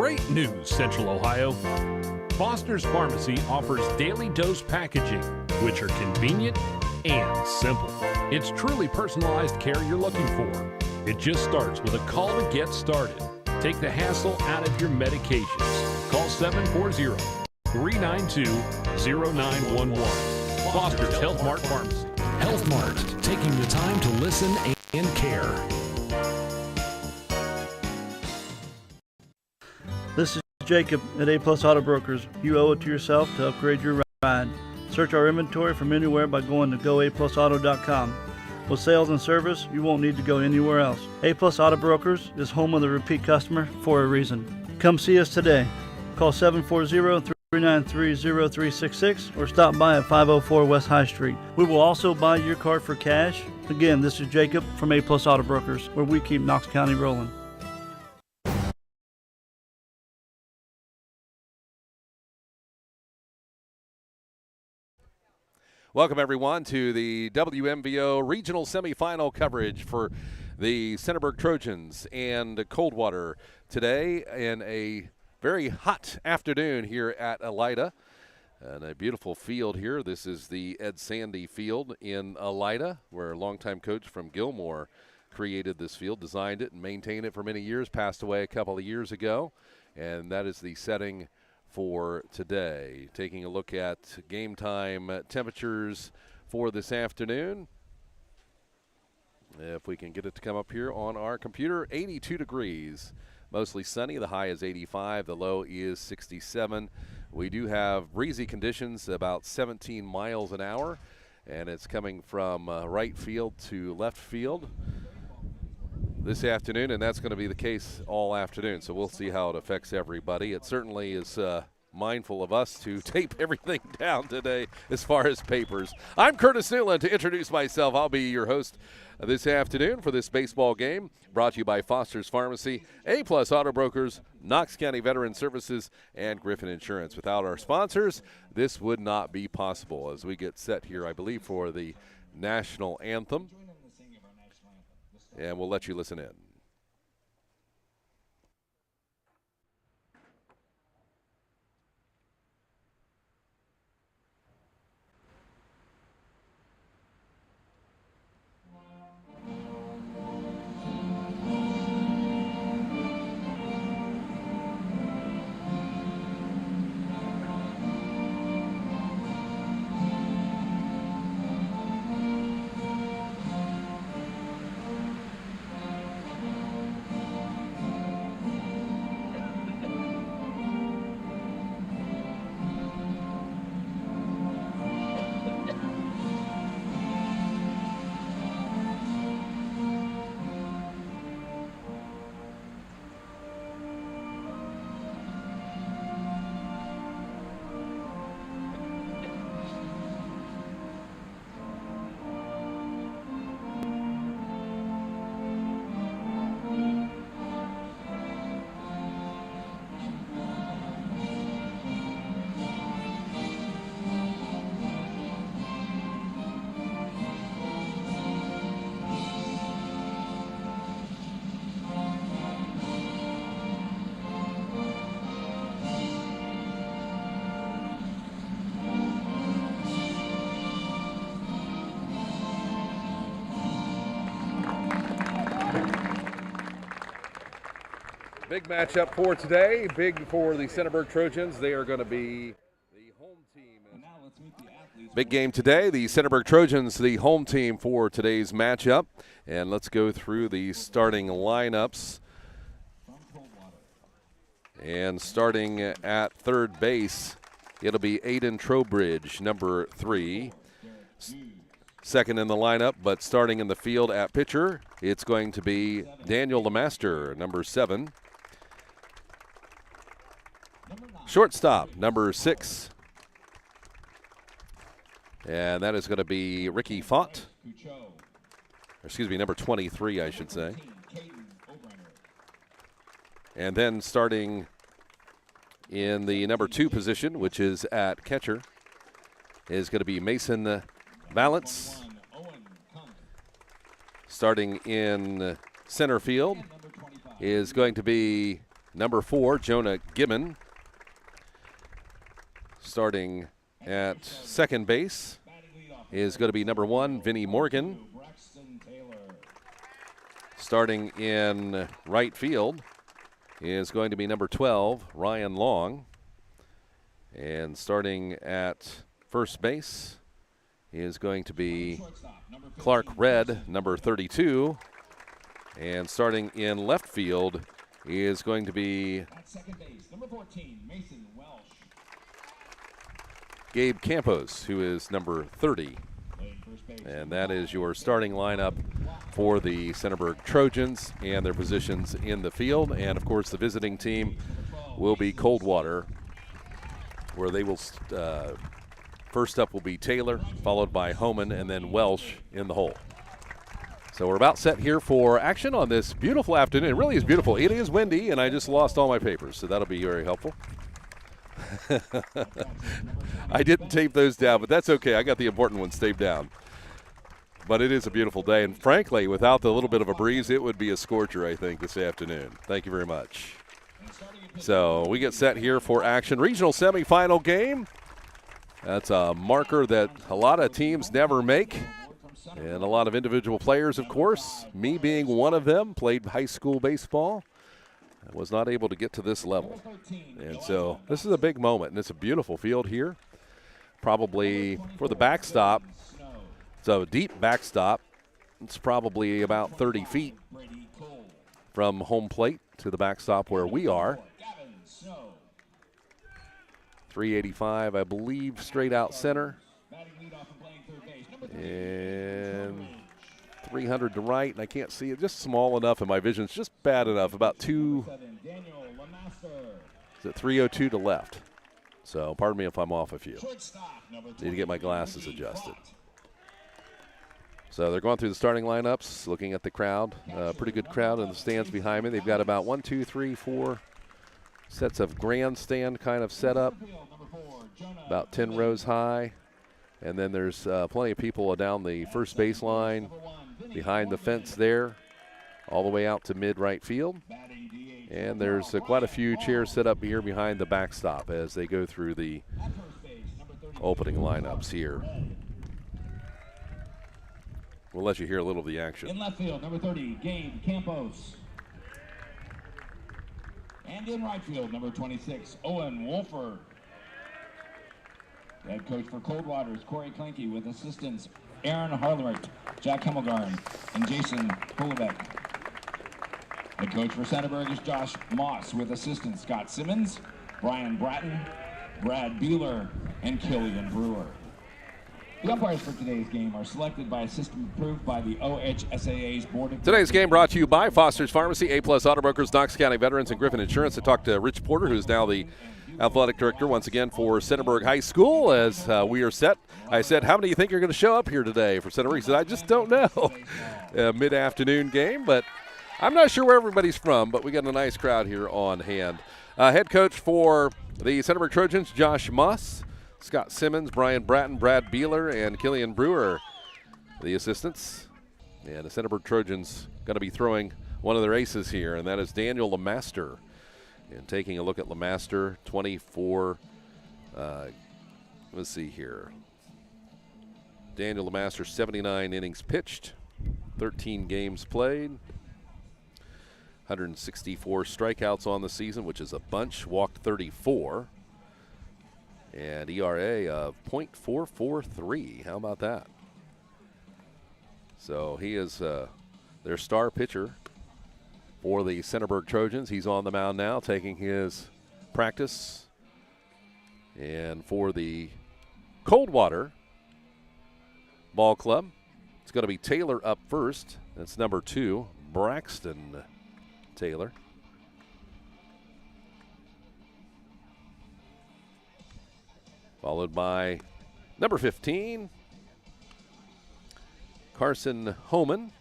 Great news, Central Ohio. Foster's Pharmacy offers daily dose packaging, which are convenient and simple. It's truly personalized care you're looking for. It just starts with a call to get started. Take the hassle out of your medications. Call 740-392-0911. Foster's Health Mart Pharmacy. Health Mart, taking the time to listen and care. This is Jacob at A Plus Auto Brokers. You owe it to yourself to upgrade your ride. Search our inventory from anywhere by going to goaplusauto.com. With sales and service, you won't need to go anywhere else. A Plus Auto Brokers is home of the repeat customer for a reason. Come see us today. Call 740-393-0366 or stop by at 504 West High Street. We will also buy your car for cash. Again, this is Jacob from A Plus Auto Brokers, where we keep Knox County rolling. Welcome, everyone, to the WMVO regional semifinal coverage for the Centerburg Trojans and Coldwater today in a very hot afternoon here at Elida. And a beautiful field here. This is the Ed Sandy Field in Elida, where a longtime coach from Gilmore created this field, designed it, and maintained it for many years, passed away a couple of years ago. And that is the setting for today. Taking a look at game time temperatures for this afternoon. If we can get it to come up here on our computer, 82 degrees. Mostly sunny. The high is 85. The low is 67. We do have breezy conditions, about 17 miles an hour, and it's coming from right field to left field this afternoon, and that's going to be the case all afternoon. So we'll see how it affects everybody. It certainly is mindful of us to tape everything down today as far as papers. I'm Curtis Newland. To introduce myself, I'll be your host this afternoon for this baseball game, brought to you by Foster's Pharmacy, A Plus Auto Brokers, Knox County Veteran Services, and Griffin Insurance. Without our sponsors, this would not be possible as we get set here, I believe, for the national anthem. And we'll let you listen in. Big matchup for today. Big for the Centerburg Trojans. They are going to be the home team. Big game today. The Centerburg Trojans, the home team for today's matchup. And let's go through the starting lineups. And starting at third base, it'll be Aiden Trowbridge, number 3. Second in the lineup, but starting in the field at pitcher, it's going to be Daniel Lemaster, number 7. Shortstop, number 6. And that is going to be Ricky Font. Excuse me, number 23, I should say. And then starting in the number 2 position, which is at catcher, is going to be Mason Valance. Starting in center field is going to be number 4, Jonah Gibbon. Starting at second base is going to be number 1, Vinnie Morgan. Starting in right field is going to be number 12, Ryan Long. And starting at first base is going to be Clark Redd, number 32. And starting in left field is going to be At second base, number 14, Mason Welsh. Gabe Campos, who is number 30. And that is your starting lineup for the Centerburg Trojans and their positions in the field. And, of course, the visiting team will be Coldwater, where they will first up will be Taylor, followed by Homan, and then Welsh in the hole. So we're about set here for action on this beautiful afternoon. It really is beautiful. It is windy, and I just lost all my papers, so that'll be very helpful. I didn't tape those down, but that's okay. I got the important ones taped down. But it is a beautiful day, and frankly, without the little bit of a breeze, it would be a scorcher, I think, this afternoon. Thank you very much. So we get set here for action. Regional semifinal game. That's a marker that a lot of teams never make, and a lot of individual players, of course. Me being one of them, played high school baseball. I was not able to get to this level. And so this is a big moment, and it's a beautiful field here. Probably for the backstop, it's a deep backstop. It's probably about 30 feet from home plate to the backstop where we are. 385, I believe, straight out center. And 300 to right, and I can't see it. Just small enough, and my vision's just bad enough. About 302 to left. So pardon me if I'm off a few. Need to get my glasses adjusted. So they're going through the starting lineups, looking at the crowd. Pretty good crowd in the stands behind me. They've got about 1, 2, 3, 4 sets of grandstand kind of setup, about 10 rows high. And then there's plenty of people down the first baseline, behind the fence there, all the way out to mid-right field. And there's quite a few chairs set up here behind the backstop as they go through the opening lineups here. We'll let you hear a little of the action. In left field, number 30, Gabe Campos. And in right field, number 26, Owen Wolford. The head coach for Coldwater is Corey Klinke with assistants Aaron Harlert, Jack Himmelgarn, and Jason Holobeck. Head coach for Centerburg is Josh Moss with assistants Scott Simmons, Brian Bratton, Brad Beeler, and Killian Brewer. The umpires for today's game are selected by a system approved by the OHSAA's Board of Today's game brought to you by Foster's Pharmacy, A-Plus Auto Brokers, Knox County Veterans, and Griffin Insurance. I talked to Rich Porter, who's now the athletic director once again for Centerburg High School as we are set. I said, how many do you think are going to show up here today for Centerburg? He said, I just don't know. Mid-afternoon game, but I'm not sure where everybody's from, but we got a nice crowd here on hand. Head coach for the Centerburg Trojans, Josh Moss. Scott Simmons, Brian Bratton, Brad Beeler, and Killian Brewer, the assistants. And the Centerburg Trojans going to be throwing one of their aces here, and that is Daniel Lemaster. And taking a look at Lemaster, 24, let's see here. Daniel Lemaster, 79 innings pitched, 13 games played, 164 strikeouts on the season, which is a bunch, walked 34. And ERA of .443. How about that? So he is their star pitcher for the Centerburg Trojans. He's on the mound now taking his practice. And for the Coldwater Ball Club, it's going to be Taylor up first. That's number 2, Braxton Taylor. Followed by number 15, Carson Homan.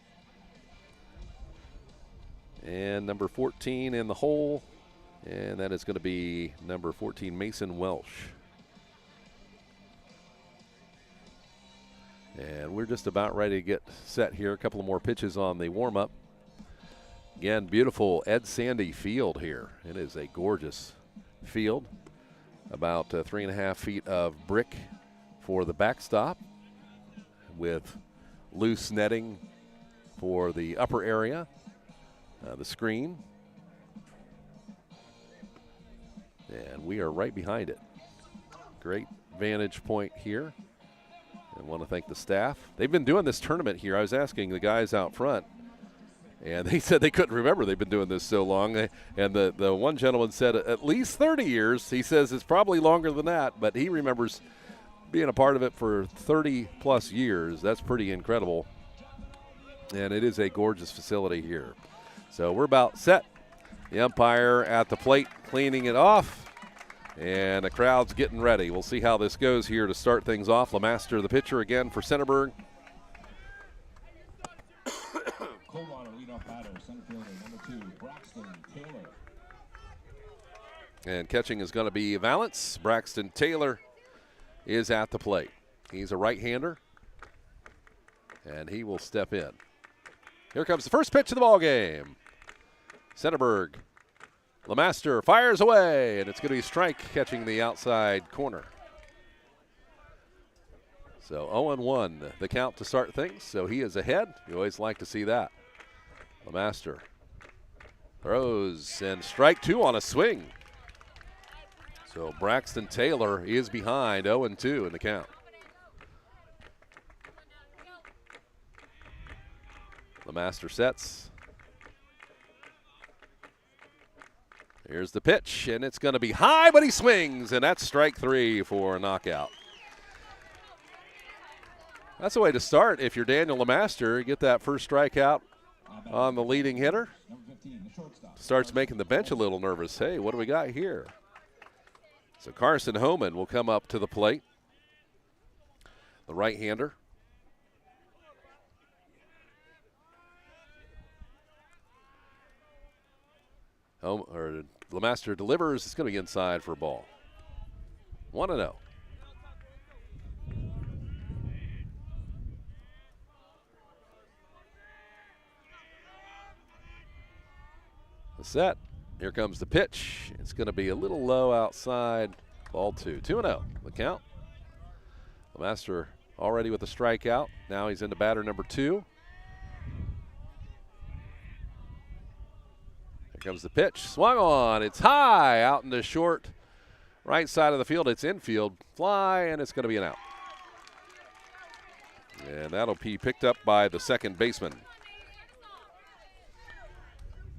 And number 14 in the hole, and that is going to be number 14, Mason Welsh. And we're just about ready to get set here. A couple of more pitches on the warm-up. Again, beautiful Ed Sandy field here. It is a gorgeous field. About 3.5 feet of brick for the backstop with loose netting for the upper area, the screen. And we are right behind it. Great vantage point here. I want to thank the staff. They've been doing this tournament here. I was asking the guys out front, and they said they couldn't remember. They've been doing this so long. And the one gentleman said at least 30 years. He says it's probably longer than that, but he remembers being a part of it for 30-plus years. That's pretty incredible. And it is a gorgeous facility here. So we're about set. The umpire at the plate cleaning it off. And the crowd's getting ready. We'll see how this goes here to start things off. Lemaster, the pitcher again for Centerburg. Coldwater, leadoff batter, center fielder, number 2, Braxton Taylor. And catching is going to be Valance. Braxton Taylor is at the plate. He's a right-hander, and he will step in. Here comes the first pitch of the ball game. Centerburg. Lemaster fires away, and it's going to be a strike catching the outside corner. So 0-1 the count to start things, so he is ahead. You always like to see that. Lemaster throws, and strike 2 on a swing. So Braxton Taylor is behind 0-2 in the count. Lemaster sets. Here's the pitch, and it's going to be high, but he swings, and that's strike 3 for a knockout. That's the way to start. If you're Daniel Lemaster, get that first strikeout on the leading hitter. Starts making the bench a little nervous. Hey, what do we got here? So Carson Homan will come up to the plate, the right-hander. Lemaster delivers. It's going to be inside for a ball. 1-0. The set. Here comes the pitch. It's going to be a little low outside. Ball 2. 2-0. The count. Lemaster already with a strikeout. Now he's into batter number 2. Comes the pitch, swung on, it's high out in the short right side of the field. It's infield fly, and it's going to be an out. And that'll be picked up by the second baseman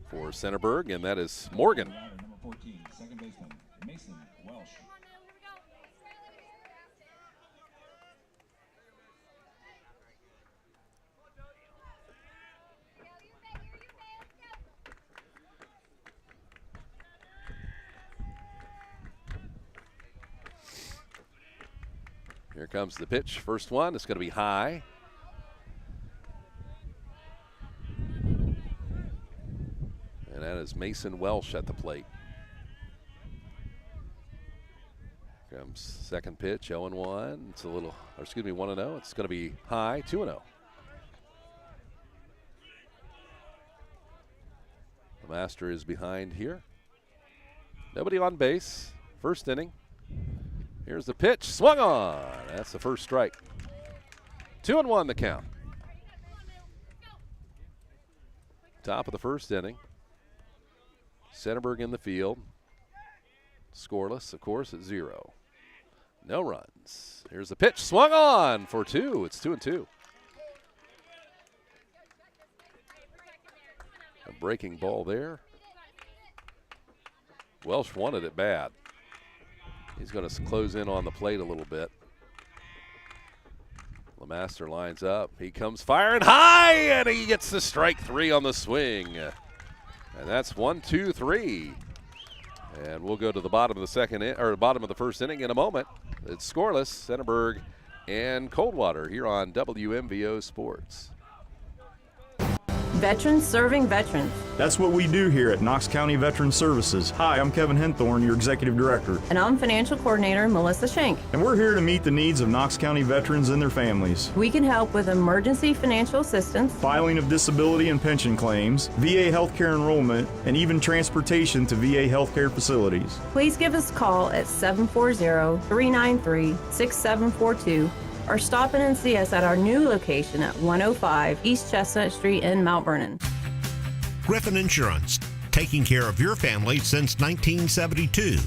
for Centerburg, and that is Morgan. Number 14, second baseman, Mason Welsh. Here comes the pitch. First one. It's going to be high. And that is Mason Welsh at the plate. Here comes second pitch. 0-1. It's a little, or excuse me, 1-0. It's going to be high. 2-0. The master is behind here. Nobody on base. First inning. Here's the pitch, swung on. That's the first strike. 2-1 the count. Top of the first inning. Centerburg in the field. Scoreless, of course, at 0. No runs. Here's the pitch, swung on for 2. It's 2-2. A breaking ball there. Welsh wanted it bad. He's going to close in on the plate a little bit. Lemaster lines up. He comes firing high, and he gets the strike 3 on the swing. And that's 1, 2, 3. And we'll go to the bottom of the second or bottom of the first inning in a moment. It's scoreless. Centerburg and Coldwater here on WMVO Sports. Veterans serving veterans. That's what we do here at Knox County Veteran Services. Hi, I'm Kevin Henthorne, your Executive Director. And I'm Financial Coordinator Melissa Schenk. And we're here to meet the needs of Knox County veterans and their families. We can help with emergency financial assistance, Filing of disability and pension claims, VA healthcare enrollment, and even transportation to VA healthcare facilities. Please give us a call at 740-393-6742 or stop in and see us at our new location at 105 East Chestnut Street in Mount Vernon. Griffin Insurance, taking care of your family since 1972.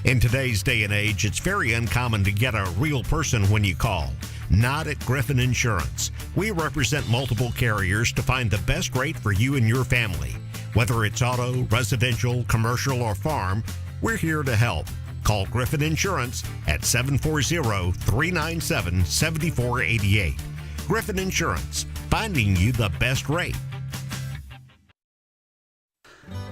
In today's day and age, it's very uncommon to get a real person when you call. Not at Griffin Insurance. We represent multiple carriers to find the best rate for you and your family. Whether it's auto, residential, commercial, or farm, we're here to help. Call Griffin Insurance at 740-397-7488. Griffin Insurance, finding you the best rate.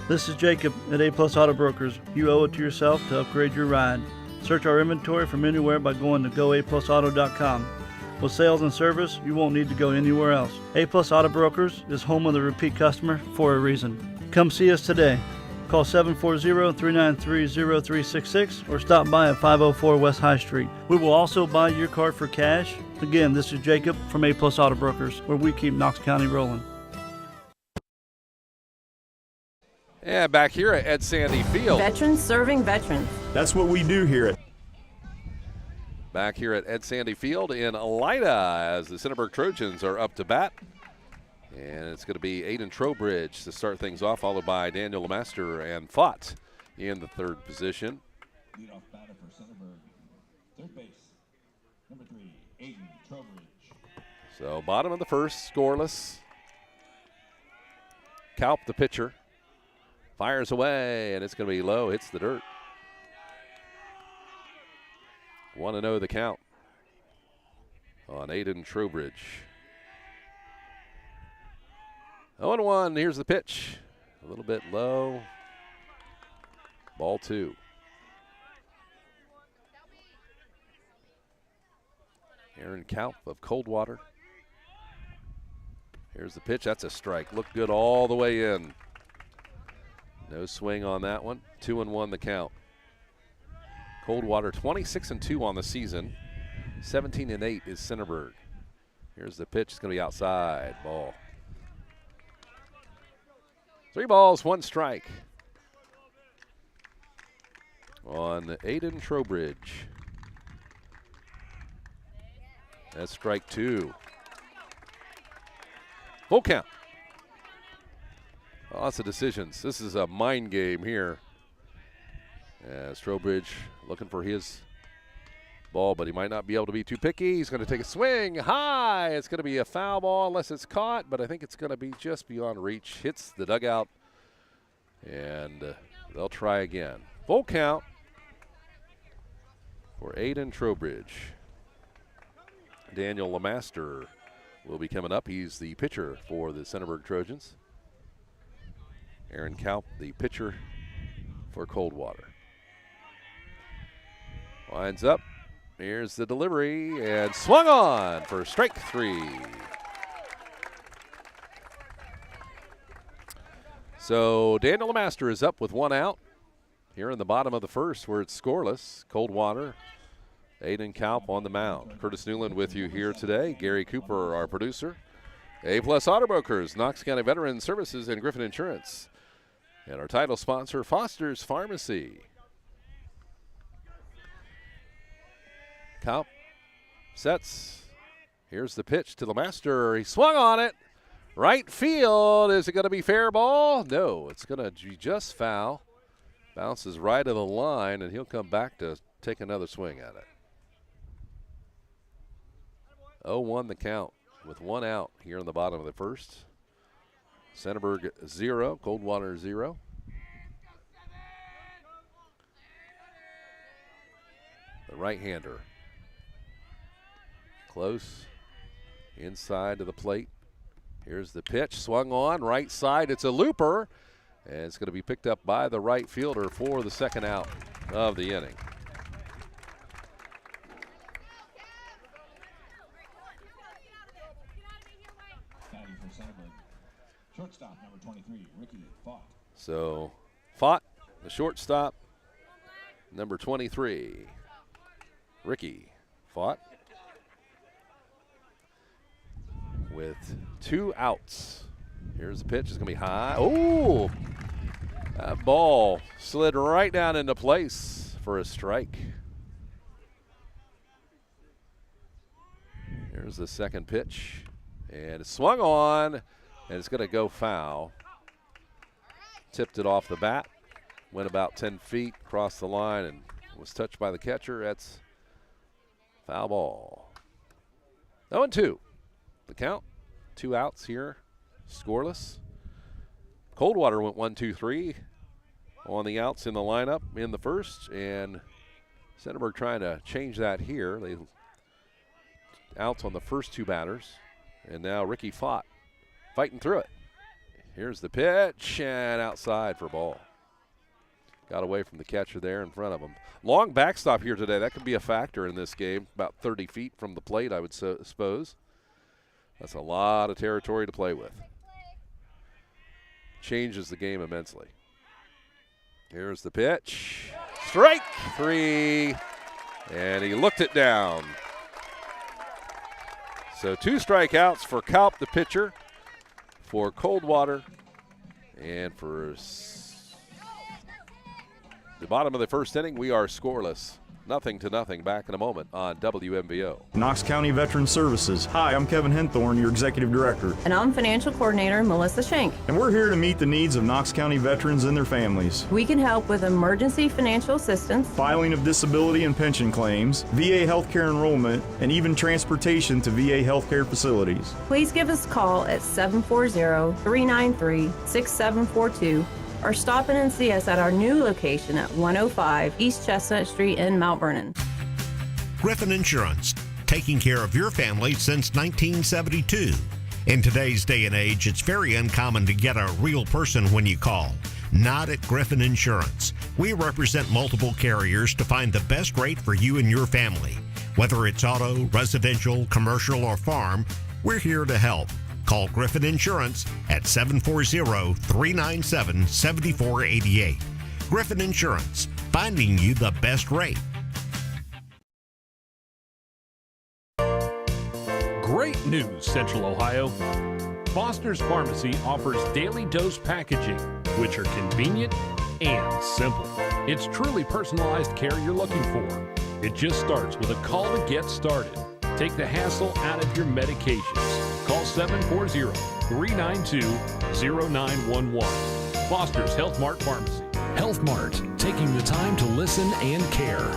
This is Jacob at A Plus Auto Brokers. You owe it to yourself to upgrade your ride. Search our inventory from anywhere by going to GoAPlusAuto.com. With sales and service, you won't need to go anywhere else. A Plus Auto Brokers is home of the repeat customer for a reason. Come see us today. Call 740-393-0366 or stop by at 504 West High Street. We will also buy your car for cash. Again, this is Jacob from A Plus Auto Brokers, where we keep Knox County rolling. And back here at Ed Sandy Field. Veterans serving veterans. That's what we do here at Back here at Ed Sandy Field in Elida as the Centerburg Trojans are up to bat. And it's going to be Aiden Trowbridge to start things off, followed by Daniel Lemaster and Fott in the third position. Leadoff batter for Centerburg. Third base, number 3, Aiden Trowbridge. So bottom of the first, scoreless. Kalp, the pitcher, fires away, and it's going to be low, hits the dirt. 1-0 the count on Aiden Trowbridge. 0-1, here's the pitch. A little bit low. Ball 2. Aaron Kalp of Coldwater. Here's the pitch, that's a strike. Looked good all the way in. No swing on that one. 2-1 the count. Coldwater 26-2 on the season. 17-8 is Centerburg. Here's the pitch, it's going to be outside. Ball. 3 balls, 1 strike on Aiden Trowbridge. That's strike 2. Full count. Lots of decisions. This is a mind game here. As Trowbridge looking for his ball, but he might not be able to be too picky. He's going to take a swing high. It's going to be a foul ball unless it's caught, but I think it's going to be just beyond reach. Hits the dugout, and they'll try again. Full count for Aiden Trowbridge. Daniel Lemaster will be coming up. He's the pitcher for the Centerburg Trojans. Aaron Kalp, the pitcher for Coldwater. Winds up. Here's the delivery, and swung on for strike 3. So Daniel Lemaster is up with 1 out here in the bottom of the first where it's scoreless. Coldwater, Aiden Kalp on the mound. Curtis Newland with you here today. Gary Cooper, our producer. A Plus Auto Brokers, Knox County Veteran Services, and Griffin Insurance. And our title sponsor, Foster's Pharmacy. Kalp sets. Here's the pitch to Lemaster. He swung on it. Right field. Is it going to be fair ball? No, it's going to be just foul. Bounces right of the line, and he'll come back to take another swing at it. 0-1 the count with 1 out here in the bottom of the first. Centerburg 0, Coldwater 0. The right-hander. Close. Inside to the plate. Here's the pitch. Swung on. Right side. It's a looper. And it's going to be picked up by the right fielder for the second out of the inning. Batting for Centerburg. Shortstop, number 23, Ricky Fott. So, Fott, the shortstop, number 23, Ricky Fott, with 2 outs. Here's the pitch. It's going to be high. Oh, that ball slid right down into place for a strike. Here's the second pitch. And it swung on, and it's going to go foul. Tipped it off the bat. Went about 10 feet, crossed the line, and was touched by the catcher. That's foul ball. 0-2. The count. 2 outs here. Scoreless. Coldwater went 1-2-3 on the outs in the lineup in the first, and Centerburg trying to change that here. They outs on the first 2 batters, and now Ricky Fott fighting through it. Here's the pitch, and outside for ball. Got away from the catcher there in front of him. Long backstop here today. That could be a factor in this game. About 30 feet from the plate, I would suppose. That's a lot of territory to play with. Changes the game immensely. Here's the pitch. Strike 3. And he looked it down. So 2 strikeouts for Kaup, the pitcher, for Coldwater, and for the bottom of the first inning, we are scoreless. 0-0. Back in a moment on WMVO. Knox County Veteran Services. Hi, I'm Kevin Henthorne, your Executive Director. And I'm Financial Coordinator Melissa Schenk. And we're here to meet the needs of Knox County veterans and their families. We can help with emergency financial assistance, Filing of disability and pension claims, VA healthcare enrollment, and even transportation to VA healthcare facilities. Please give us a call at 740-393-6742 or stop in and see us at our new location at 105 East Chestnut Street in Mount Vernon. Griffin Insurance, taking care of your family since 1972. In today's day and age, it's very uncommon to get a real person when you call. Not at Griffin Insurance. We represent multiple carriers to find the best rate for you and your family. Whether it's auto, residential, commercial, or farm, we're here to help. Call Griffin Insurance at 740-397-7488. Griffin Insurance, finding you the best rate. Great news, Central Ohio. Foster's Pharmacy offers daily dose packaging, which are convenient and simple. It's truly personalized care you're looking for. It just starts with a call to get started. Take the hassle out of your medications. Call 740-392-0911. Foster's Health Mart Pharmacy. Health Mart, taking the time to listen and care.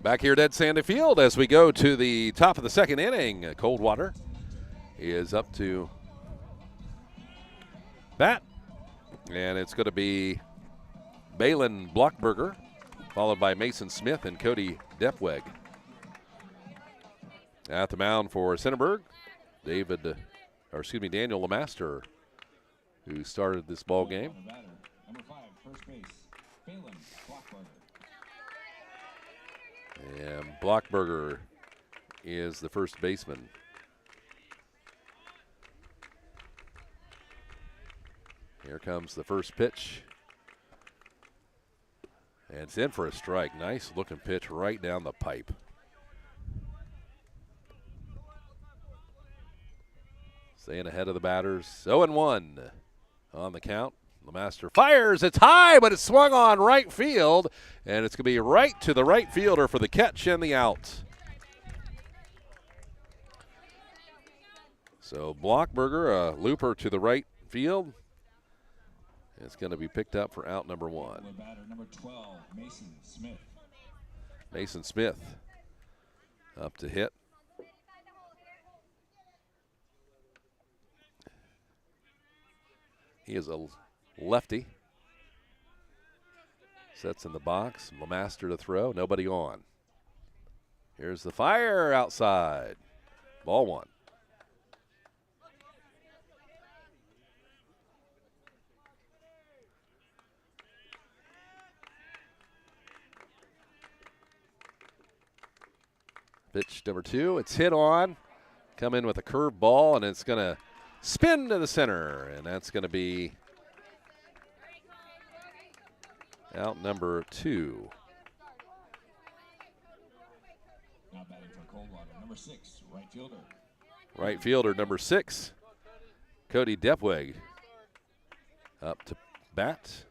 Back here at Ed Sandy Field as we go to the top of the second inning. Coldwater is up to bat, and it's going to be Balin Blockberger, followed by Mason Smith and Cody Depweg. At the mound for Centerburg, Daniel Lemaster, who started this ball game. Number 5, first base, Balin Blockberger. And Blockberger is the first baseman. Here comes the first pitch. And it's in for a strike. Nice looking pitch right down the pipe. Staying ahead of the batters. 0-1 on the count. Lemaster fires. It's high, but it's swung on right field. And it's going to be right to the right fielder for the catch and the out. So Blockberger, a looper to the right field. It's going to be picked up for out number 1. Batter number 12, Mason Smith. Mason Smith up to hit. He is a lefty. Sets in the box. Lemaster to throw. Nobody on. Here's the fire outside. Ball 1. Pitch number 2. It's hit on. Come in with a curve ball, and it's going to spin to the center, and that's going to be out number 2. Now batting for Coldwater, number 6, right fielder. Right fielder, number 6, Cody Depweg, up to bat.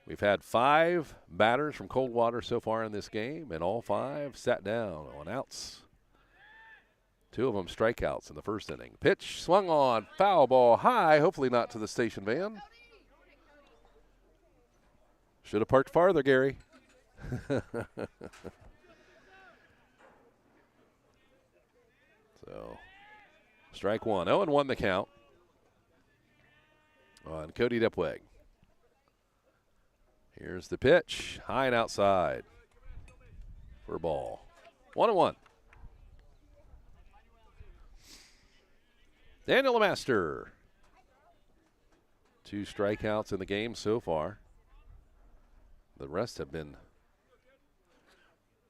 We've had 5 batters from Coldwater so far in this game, and all 5 sat down on outs. 2 of them strikeouts in the first inning. Pitch swung on, foul ball high, hopefully not to the station van. Should have parked farther, Gary. So, strike 1. 0-1 the count on Cody Depweg. Here's the pitch, high and outside for a ball. 1-1. Daniel LeMaster. 2 strikeouts in the game so far. The rest have been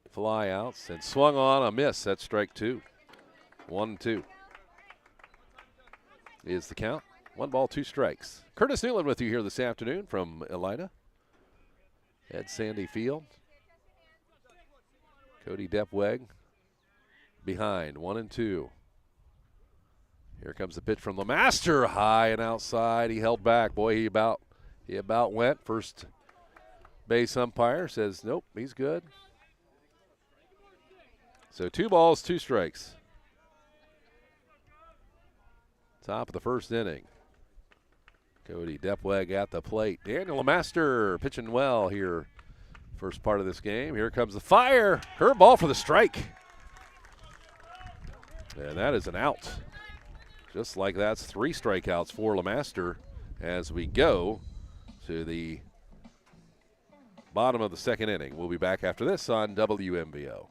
fly outs and swung on a miss. That's strike 2. 1-2 is the count. 1 ball, 2 strikes. Curtis Newland with you here this afternoon from Elida at Sandy Field. Cody Depweg behind, 1-2. Here comes the pitch from LeMaster, high and outside. He held back. Boy, he about went. First base umpire says, nope, he's good. So 2 balls, 2 strikes. Top of the first inning. Cody Depweg at the plate. Daniel LeMaster pitching well here. First part of this game. Here comes the fire. Curveball for the strike. And that is an out. Just like that's 3 strikeouts for LeMaster as we go to the bottom of the second inning. We'll be back after this on WMVO.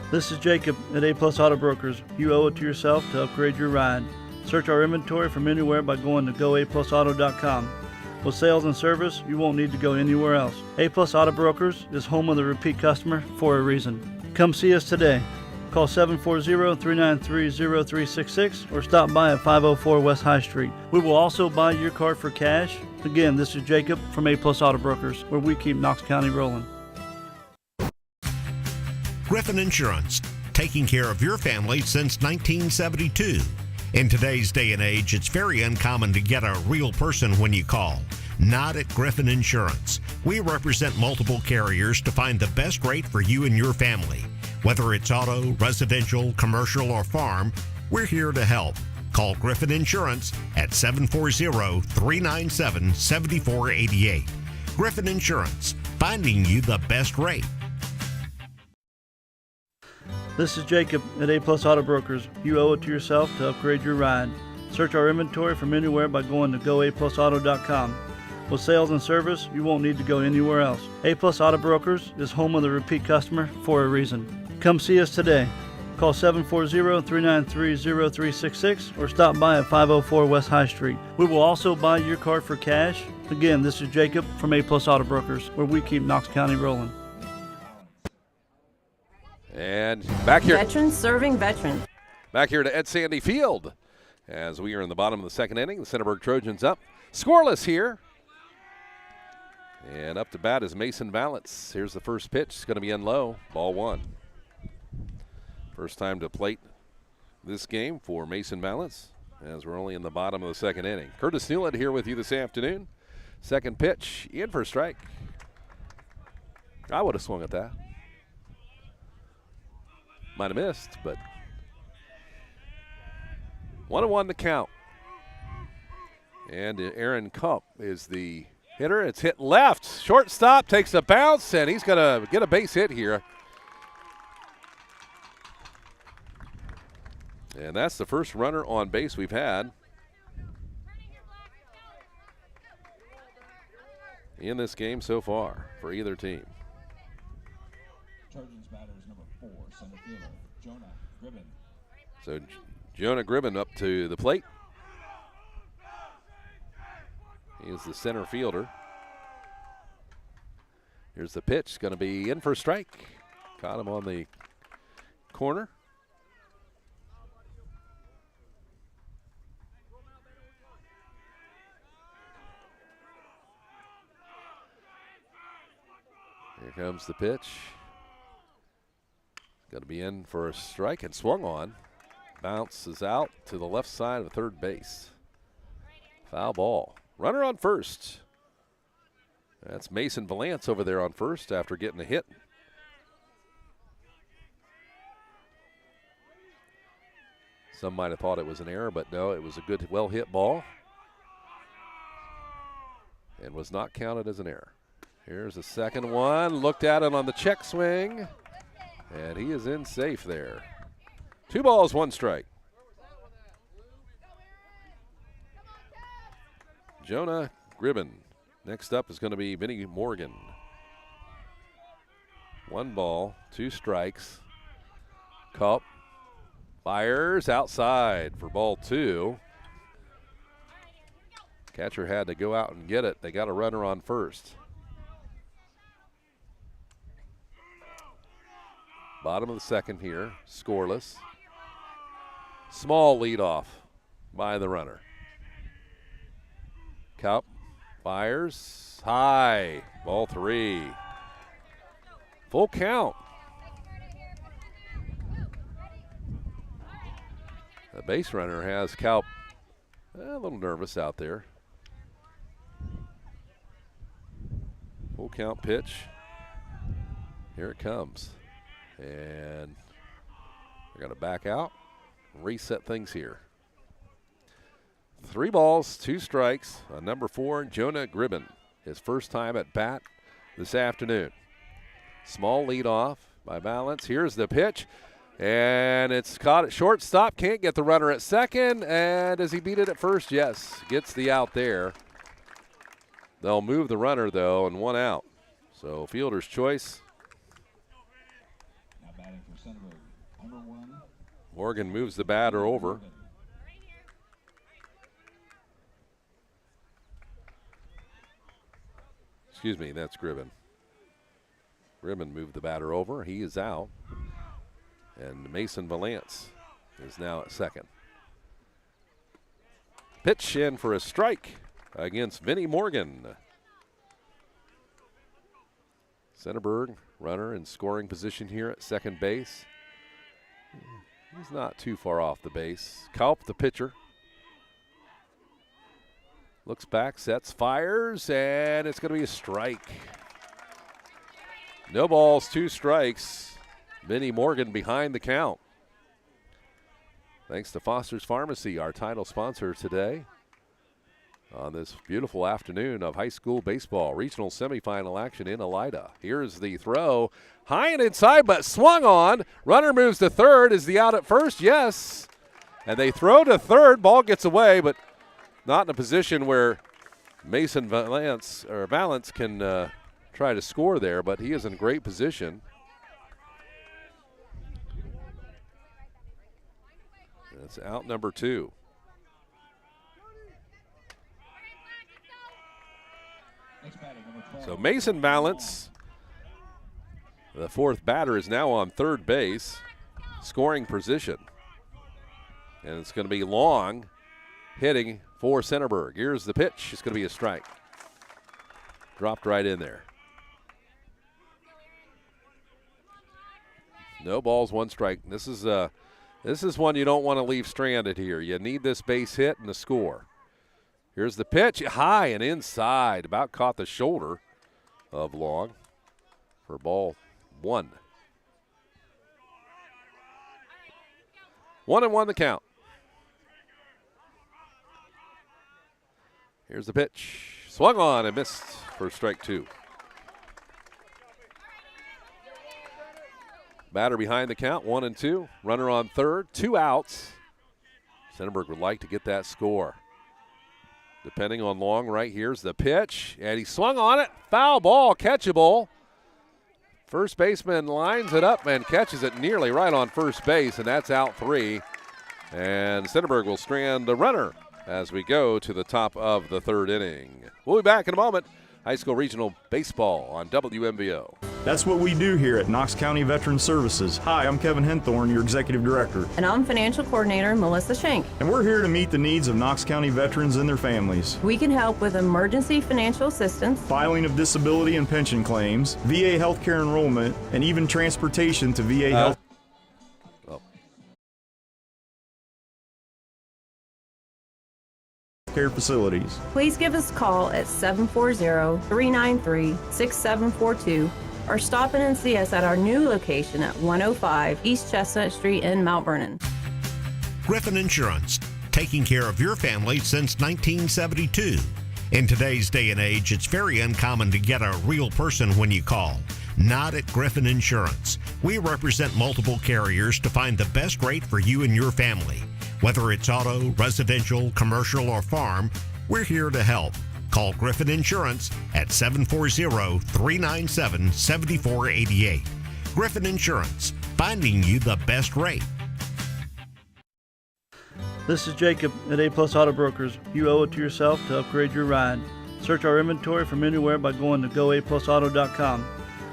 This is Jacob at A Plus Auto Brokers. You owe it to yourself to upgrade your ride. Search our inventory from anywhere by going to goaplusauto.com. With sales and service, you won't need to go anywhere else. A Plus Auto Brokers is home of the repeat customer for a reason. Come see us today. Call 740-393-0366 or stop by at 504 West High Street. We will also buy your car for cash. Again, this is Jacob from A Plus Auto Brokers, where we keep Knox County rolling. Griffin Insurance, taking care of your family since 1972. In today's day and age, it's very uncommon to get a real person when you call. Not at Griffin Insurance. We represent multiple carriers to find the best rate for you and your family. Whether it's auto, residential, commercial, or farm, we're here to help. Call Griffin Insurance at 740-397-7488. Griffin Insurance, finding you the best rate. This is Jacob at A Plus Auto Brokers. You owe it to yourself to upgrade your ride. Search our inventory from anywhere by going to goaplusauto.com. With sales and service, you won't need to go anywhere else. A Plus Auto Brokers is home of the repeat customer for a reason. Come see us today. Call 740-393-0366 or stop by at 504 West High Street. We will also buy your car for cash. Again, this is Jacob from A Plus Auto Brokers, where we keep Knox County rolling. And back here. Veterans serving veterans. Back here to Ed Sandy Field as we are in the bottom of the second inning. The Centerburg Trojans up. Scoreless here. And up to bat is Mason Valance. Here's the first pitch. It's going to be in low. Ball 1. First time to plate this game for Mason Valance as we're only in the bottom of the second inning. Curtis Newland here with you this afternoon. Second pitch in for a strike. I would have swung at that. Might have missed, but 1-1 the count. And Aaron Kump is the hitter. It's hit left. Shortstop takes a bounce, and he's going to get a base hit here. And that's the first runner on base we've had in this game so far for either team. Trojans batter is number 4, center fielder, Jonah Gribben. So Jonah Gribben up to the plate. He is the center fielder. Here's the pitch. Going to be in for a strike. Caught him on the corner. Here comes the pitch. Got to be in for a strike and swung on. Bounces out to the left side of third base. Foul ball. Runner on first. That's Mason Valance over there on first after getting a hit. Some might have thought it was an error, but no, it was a good, well-hit ball. And was not counted as an error. Here's the second one. Looked at it on the check swing. And he is in safe there. 2 balls, 1 strike. Jonah Gribben. Next up is going to be Vinnie Morgan. 1 ball, 2 strikes. Cup fires outside for ball 2. Catcher had to go out and get it. They got a runner on first. Bottom of the second here, scoreless. Small leadoff by the runner. Cup fires high, ball 3. Full count. The base runner has Kaup a little nervous out there. Full count pitch. Here it comes. And we're going to back out, reset things here. 3 balls, 2 strikes. Number 4, Jonah Gribben. His first time at bat this afternoon. Small lead off by Valance. Here's the pitch. And it's caught at shortstop. Can't get the runner at second. And does he beat it at first? Yes. Gets the out there. They'll move the runner, though, and 1 out. So fielder's choice. Now batting for Centerburg, number 1. Morgan moves the batter over. Excuse me, that's Gribben. Gribben moved the batter over. He is out. And Mason Valance is now at second. Pitch in for a strike against Vinnie Morgan. Centerburg, runner in scoring position here at second base. He's not too far off the base. Kaup, the pitcher. Looks back, sets, fires, and it's going to be a strike. No balls, 2 strikes. Vinnie Morgan behind the count. Thanks to Foster's Pharmacy, our title sponsor today on this beautiful afternoon of high school baseball. Regional semifinal action in Elida. Here's the throw. High and inside, but swung on. Runner moves to third. Is the out at first? Yes. And they throw to third. Ball gets away, but not in a position where Mason Valance can try to score there, but he is in great position. That's out number 2. So Mason Valance, the 4th batter, is now on third base, scoring position. And it's going to be Long hitting for Centerburg. Here's the pitch. It's going to be a strike. Dropped right in there. No balls, 1 strike. This is one you don't want to leave stranded here. You need this base hit and the score. Here's the pitch, high and inside. About caught the shoulder of Long for ball 1. 1-1 the count. Here's the pitch. Swung on and missed for strike 2. Batter behind the count, 1-2. Runner on third, 2 outs. Centerburg would like to get that score. Depending on Long, right here's the pitch. And he swung on it. Foul ball, catchable. First baseman lines it up and catches it nearly right on first base, and that's out 3. And Centerburg will strand the runner as we go to the top of the 3rd inning. We'll be back in a moment. High school regional baseball on WMVO. That's what we do here at Knox County Veteran Services. Hi, I'm Kevin Henthorne, your Executive Director. And I'm Financial Coordinator Melissa Shank. And we're here to meet the needs of Knox County veterans and their families. We can help with emergency financial assistance, Filing of disability and pension claims, VA healthcare enrollment, and even transportation to VA health care facilities. Please give us a call at 740-393-6742 or stop in and see us at our new location at 105 East Chestnut Street in Mount Vernon. Griffin Insurance, taking care of your family since 1972. In today's day and age, it's very uncommon to get a real person when you call. Not at Griffin Insurance. We represent multiple carriers to find the best rate for you and your family. Whether it's auto, residential, commercial, or farm, we're here to help. Call Griffin Insurance at 740-397-7488. Griffin Insurance, finding you the best rate. This is Jacob at A Plus Auto Brokers. You owe it to yourself to upgrade your ride. Search our inventory from anywhere by going to goaplusauto.com.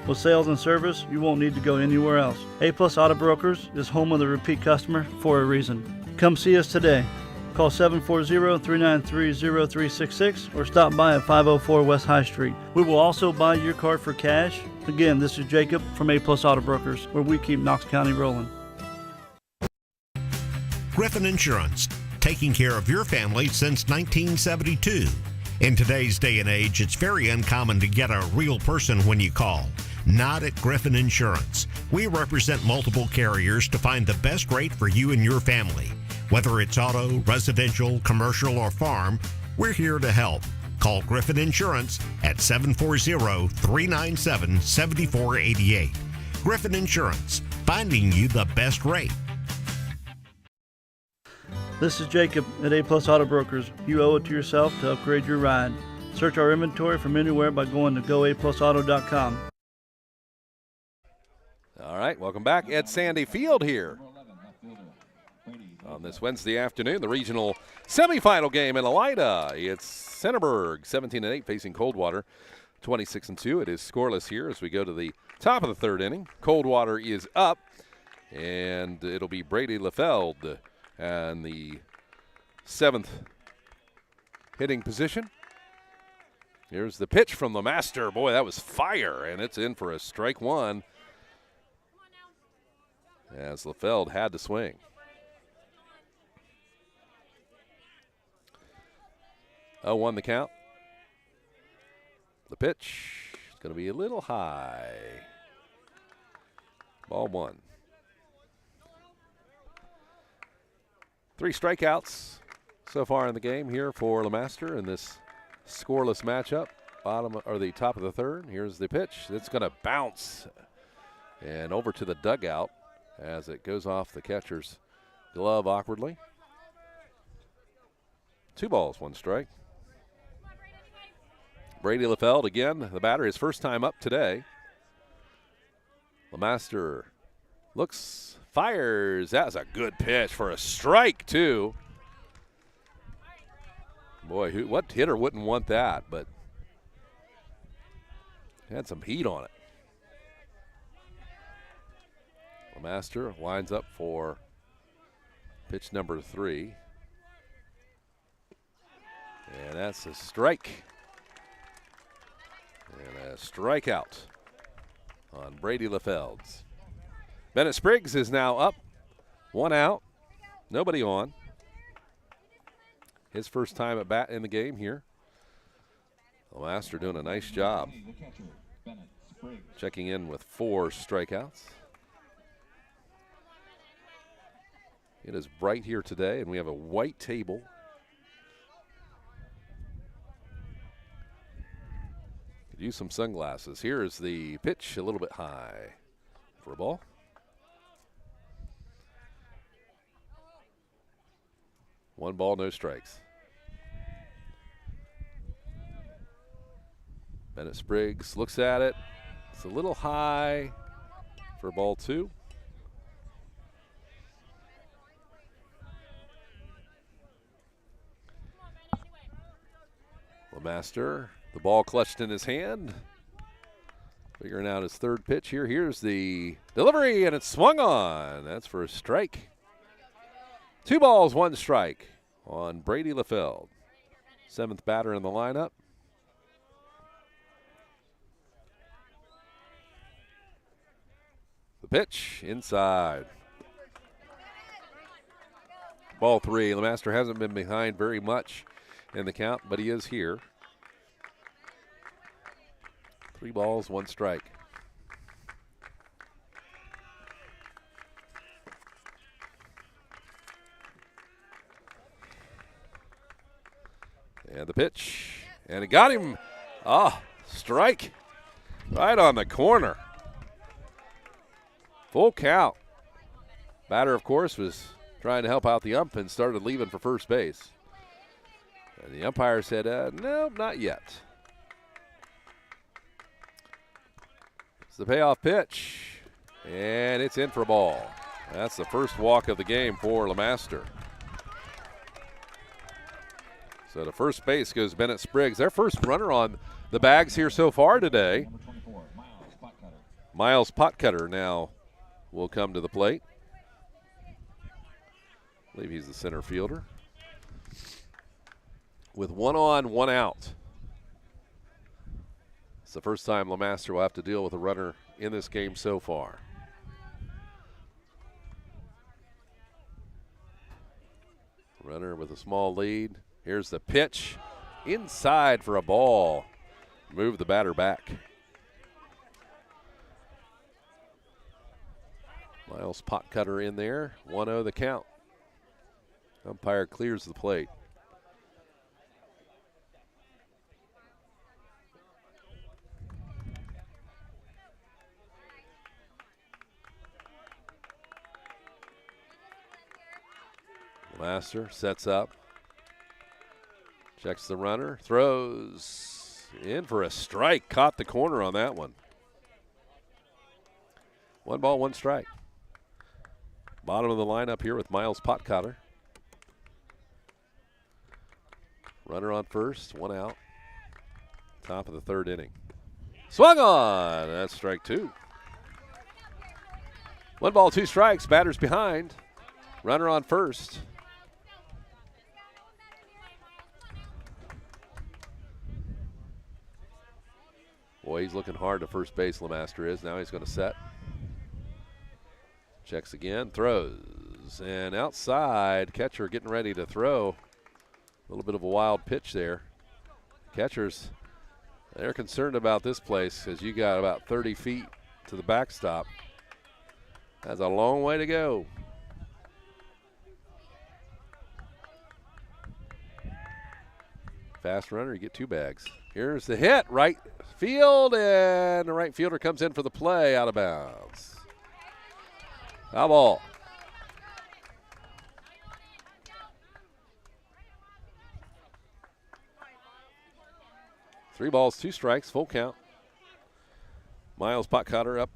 With sales and service, you won't need to go anywhere else. A Plus Auto Brokers is home of the repeat customer for a reason. Come see us today. Call 740-393-0366 or stop by at 504 West High Street. We will also buy your car for cash. Again, this is Jacob from A Plus Auto Brokers, where we keep Knox County rolling. Griffin Insurance, taking care of your family since 1972. In today's day and age, it's very uncommon to get a real person when you call. Not at Griffin Insurance. We represent multiple carriers to find the best rate for you and your family. Whether it's auto, residential, commercial, or farm, we're here to help. Call Griffin Insurance at 740-397-7488. Griffin Insurance, finding you the best rate. This is Jacob at A Plus Auto Brokers. You owe it to yourself to upgrade your ride. Search our inventory from anywhere by going to goaplusauto.com. All right, welcome back at Sandy Field here on this Wednesday afternoon. The regional semifinal game in Elida. It's Centerburg 17-8 facing Coldwater 26-2. It is scoreless here as we go to the top of the third inning. Coldwater is up, and it'll be Brady Lefeld and the seventh hitting position. Here's the pitch from the master. Boy, that was fire, and it's in for a strike one as Lefeld had to swing. Oh, 1 the count. The pitch is going to be a little high. Ball one. 3 strikeouts so far in the game here for LeMaster in this scoreless matchup. Bottom or the top of the third. Here's the pitch. It's going to bounce and over to the dugout as it goes off the catcher's glove awkwardly. 2 balls, 1 strike. Brady Lefeld again, the batter, his first time up today. LeMaster looks, fires. That was a good pitch for a strike, too. Boy, what hitter wouldn't want that, but had some heat on it. LeMaster winds up for pitch number 3. And that's a strike. And a strikeout on Brady Lefelds. Bennett Spriggs is now up. 1 out. Nobody on. His first time at bat in the game here. LeMaster doing a nice job. Checking in with 4 strikeouts. It is bright here today, and we have a white table. Could use some sunglasses. Here is the pitch, a little bit high for a ball. One ball, no strikes. Bennett Spriggs looks at it. It's a little high for ball 2. LeMaster, the ball clutched in his hand. Figuring out his third pitch here. Here's the delivery, and it's swung on. That's for a strike. 2 balls, 1 strike on Brady LaFeld. 7th batter in the lineup. The pitch inside. Ball 3. LeMaster hasn't been behind very much in the count, but he is here. 3 balls, 1 strike. And the pitch. And it got him. Strike. Right on the corner. Full count. Batter, of course, was trying to help out the ump and started leaving for first base. And the umpire said, no, not yet. It's the payoff pitch, and it's in for a ball. That's the first walk of the game for LeMaster. So to first base goes Bennett Spriggs. Their first runner on the bags here so far today. Miles Potcutter now will come to the plate. I believe he's the center fielder. With 1 on, 1 out. It's the first time LeMaster will have to deal with a runner in this game so far. Runner with a small lead. Here's the pitch. Inside for a ball. Move the batter back. Miles Potcutter in there. 1-0 the count. Umpire clears the plate. LeMaster sets up. Checks the runner. Throws in for a strike. Caught the corner on that one. 1 ball, 1 strike. Bottom of the lineup here with Miles Potcutter. Runner on first, 1 out. Top of the 3rd inning. Swung on. That's strike 2. 1 ball, 2 strikes. Batter's behind. Runner on first. Boy, he's looking hard to first base, LeMaster is. Now he's going to set. Checks again, throws. And outside, catcher getting ready to throw. A little bit of a wild pitch there. Catchers, they're concerned about this place because you got about 30 feet to the backstop. That's a long way to go. Fast runner, you get 2 bags. Here's the hit, right field, and the right fielder comes in for the play, out of bounds. Foul ball. Three balls, 2 strikes, full count. Miles Potcutter up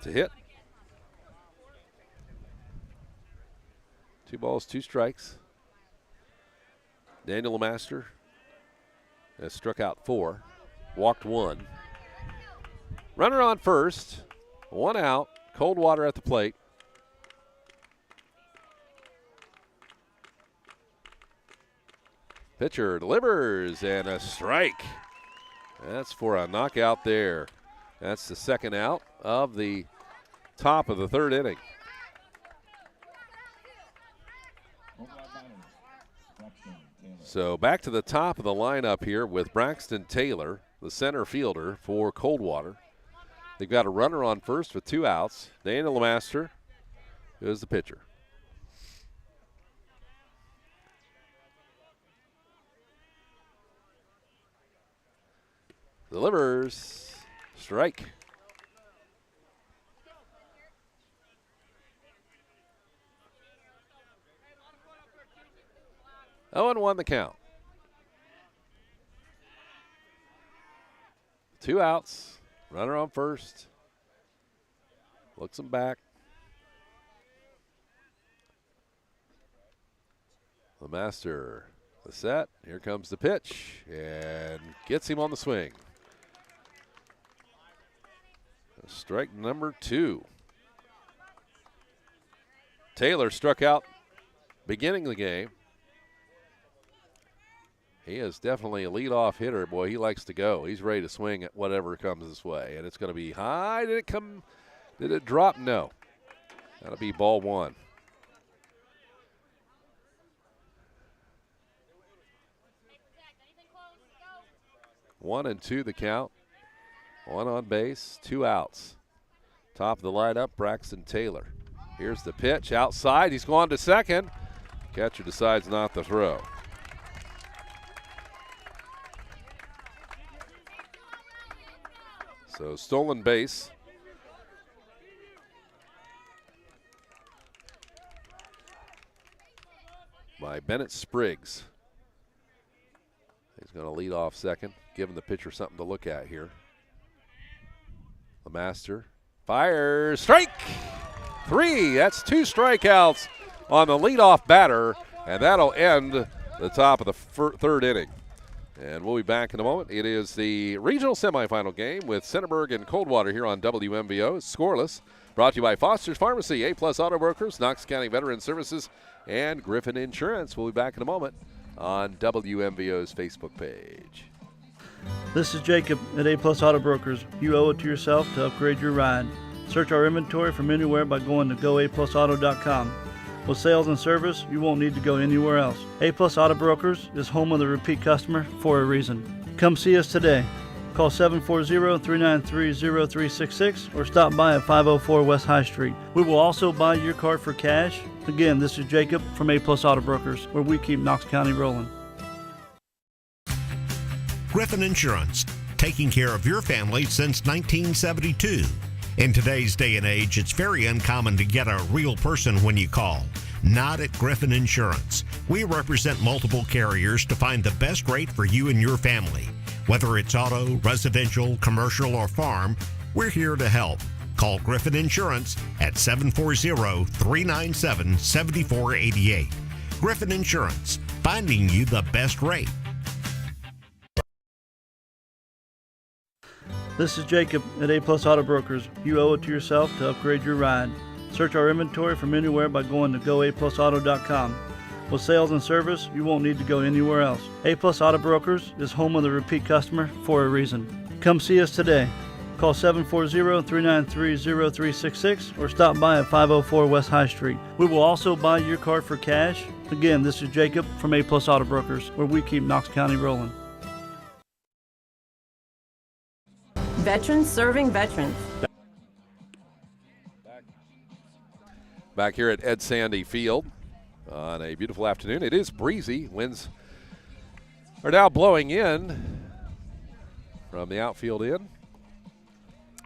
to hit. 2 balls, 2 strikes. Daniel LeMaster has struck out 4, walked 1. Runner on first, 1 out. Coldwater at the plate. Pitcher delivers, and a strike. That's for a knockout there. That's the 2nd out of the top of the 3rd inning. So back to the top of the lineup here with Braxton Taylor, the center fielder for Coldwater. They've got a runner on first with 2 outs. Daniel LeMaster is the pitcher. Delivers. Strike. Oh, and 1 the count. 2 outs. Runner on first. Looks him back. LeMaster, the set. Here comes the pitch, and gets him on the swing. Strike number 2. Taylor struck out beginning of the game. He is definitely a leadoff hitter. Boy, he likes to go. He's ready to swing at whatever comes his way. And it's going to be high. Did it come? Did it drop? No. That'll be ball 1. One and 2 the count. 1 on base, 2 outs. Top of the lineup, Braxton Taylor. Here's the pitch outside. He's gone to second. Catcher decides not to throw. So stolen base. By Bennett Spriggs. He's going to lead off second, giving the pitcher something to look at here. The master fires, strike! 3, that's 2 strikeouts on the leadoff batter, and that'll end the top of the third inning. And we'll be back in a moment. It is the regional semifinal game with Centerburg and Coldwater here on WMVO. It's scoreless. Brought to you by Foster's Pharmacy, A-Plus Auto Brokers, Knox County Veteran Services, and Griffin Insurance. We'll be back in a moment on WMVO's Facebook page. This is Jacob at A-Plus Auto Brokers. You owe it to yourself to upgrade your ride. Search our inventory from anywhere by going to goaplusauto.com. With sales and service, you won't need to go anywhere else. A-Plus Auto Brokers is home of the repeat customer for a reason. Come see us today. Call 740-393-0366 or stop by at 504 West High Street. We will also buy your car for cash. Again, this is Jacob from A-Plus Auto Brokers, where we keep Knox County rolling. Griffin Insurance, taking care of your family since 1972. In today's day and age, it's very uncommon to get a real person when you call. Not at Griffin Insurance. We represent multiple carriers to find the best rate for you and your family. Whether it's auto, residential, commercial, or farm, we're here to help. Call Griffin Insurance at 740-397-7488. Griffin Insurance, finding you the best rate. This is Jacob at A-Plus Auto Brokers. You owe it to yourself to upgrade your ride. Search our inventory from anywhere by going to goaplusauto.com. With sales and service, you won't need to go anywhere else. A-Plus Auto Brokers is home of the repeat customer for a reason. Come see us today. Call 740-393-0366 or stop by at 504 West High Street. We will also buy your car for cash. Again, this is Jacob from A-Plus Auto Brokers, where we keep Knox County rolling. Veterans serving veterans. Back here at Ed Sandy Field on a beautiful afternoon. It is breezy. Winds are now blowing in from the outfield in,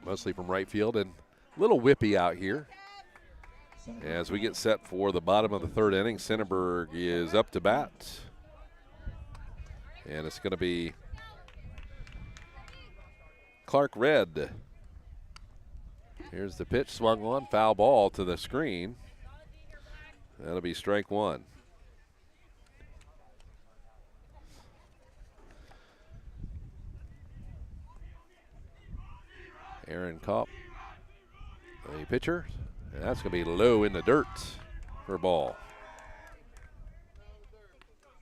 mostly from right field, and a little whippy out here. As we get set for the bottom of the third inning, Centerburg is up to bat. And it's going to be Clark Red. Here's the pitch, swung on, foul ball to the screen. That'll be strike 1. Aaron Kopp, the pitcher, and that's going to be low in the dirt for a ball.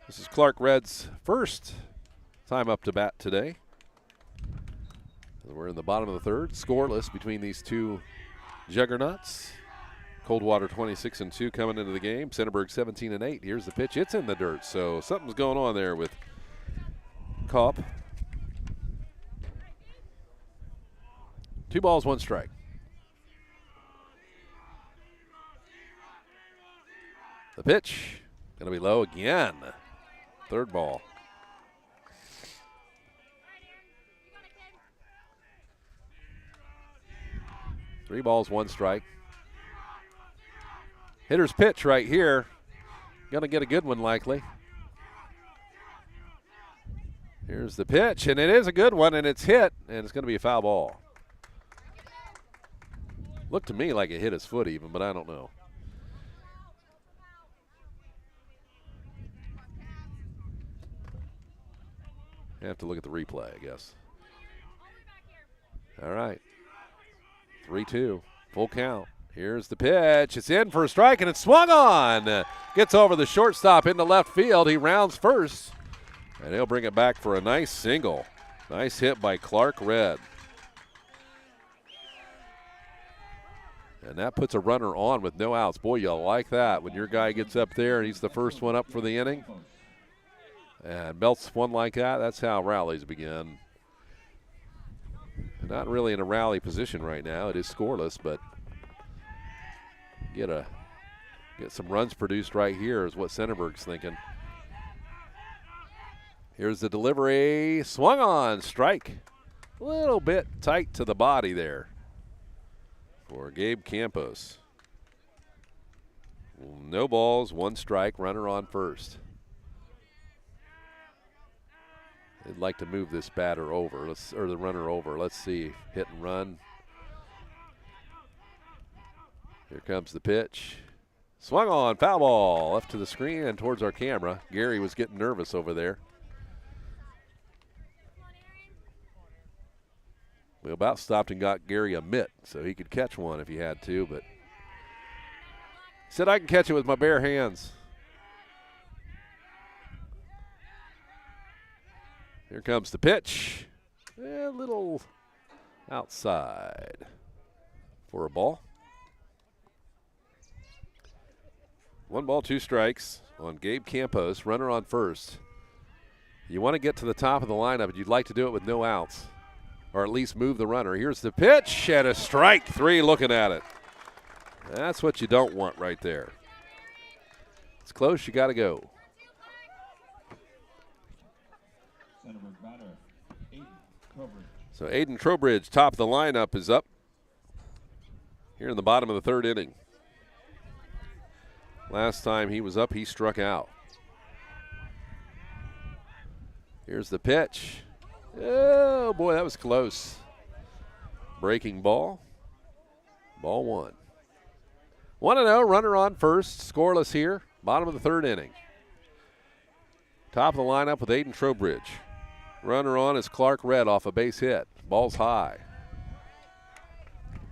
This is Clark Red's first time up to bat today. We're in the bottom of the third, scoreless between these two juggernauts. Coldwater 26-2 coming into the game. Centerburg 17-8. Here's the pitch. It's in the dirt, so something's going on there with Kopp. 2 balls, 1 strike. The pitch going to be low again. Third ball. Three balls, 1 strike. Hitter's pitch right here. Going to get a good one likely. Here's the pitch, and it is a good one, and it's hit, and it's going to be a foul ball. Looked to me like it hit his foot even, but I don't know. You have to look at the replay, I guess. All right. 3-2, full count. Here's the pitch. It's in for a strike, and it's swung on. Gets over the shortstop into left field. He rounds first, and he'll bring it back for a nice single. Nice hit by Clark Red. And that puts a runner on with no outs. Boy, you like that when your guy gets up there and he's the first one up for the inning. And belts one like that, that's how rallies begin. Not really in a rally position right now. It is scoreless, but get some runs produced right here is what Centerburg's thinking. Here's the delivery. Swung on. Strike. A little bit tight to the body there for Gabe Campos. No balls, one strike, runner on first. They'd like to move this batter over, or the runner over. Let's see, hit and run. Here comes the pitch. Swung on, foul ball, left to the screen and towards our camera. Gary was getting nervous over there. We about stopped and got Gary a mitt so he could catch one if he had to, but he said, I can catch it with my bare hands. Here comes the pitch. A little outside for a ball. 1 ball, 2 strikes on Gabe Campos, runner on first. You want to get to the top of the lineup, and you'd like to do it with no outs, or at least move the runner. Here's the pitch and a strike. 3 looking at it. That's what you don't want right there. It's close, you got to go. So Aiden Trowbridge, top of the lineup, is up here in the bottom of the 3rd inning. Last time he was up, he struck out. Here's the pitch. Oh, boy, that was close. Breaking ball. Ball 1. 1-0, runner on first, scoreless here, bottom of the 3rd inning. Top of the lineup with Aiden Trowbridge. Runner on is Clark Red off a base hit. Ball's high.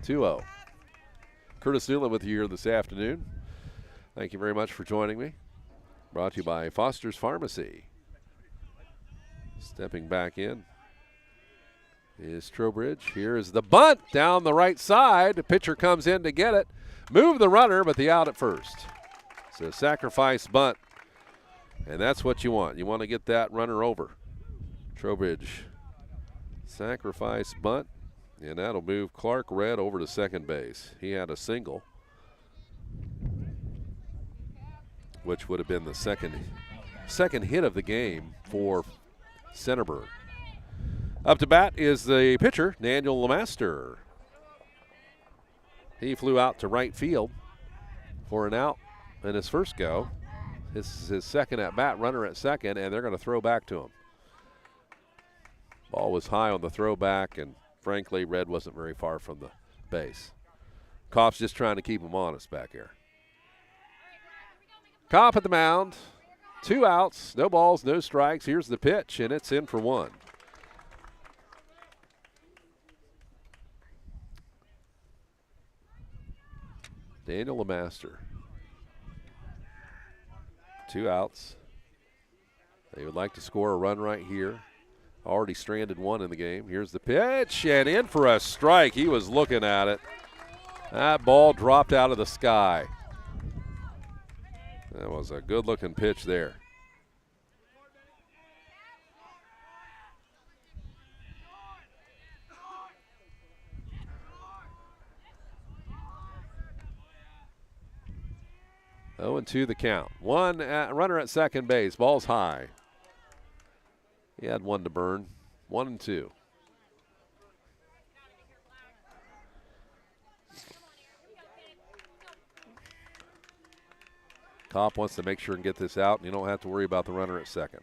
2-0. Curtis Newland with you here this afternoon. Thank you very much for joining me. Brought to you by Foster's Pharmacy. Stepping back in is Trowbridge. Here is the bunt down the right side. The pitcher comes in to get it. Move the runner, but the out at first. It's a sacrifice bunt, and that's what you want. You want to get that runner over. Trowbridge, sacrifice bunt, and that'll move Clark Red over to second base. He had a single, which would have been the second hit of the game for Centerburg. Up to bat is the pitcher, Daniel Lemaster. He flew out to right field for an out in his first go. This is his second at bat, runner at second, and they're going to throw back to him. Ball was high on the throwback, and frankly, Red wasn't very far from the base. Kopp's just trying to keep him honest back here. Kopp at the mound. 2 outs, no balls, no strikes. Here's the pitch, and it's in for 1. Daniel Lemaster. 2 outs. They would like to score a run right here. Already stranded 1 in the game. Here's the pitch, and in for a strike. He was looking at it. That ball dropped out of the sky. That was a good-looking pitch there. Oh, 0-2 the count. Runner at second base. Ball's high. He had 1 to burn. 1-2. Kopp wants to make sure and get this out, and you don't have to worry about the runner at second.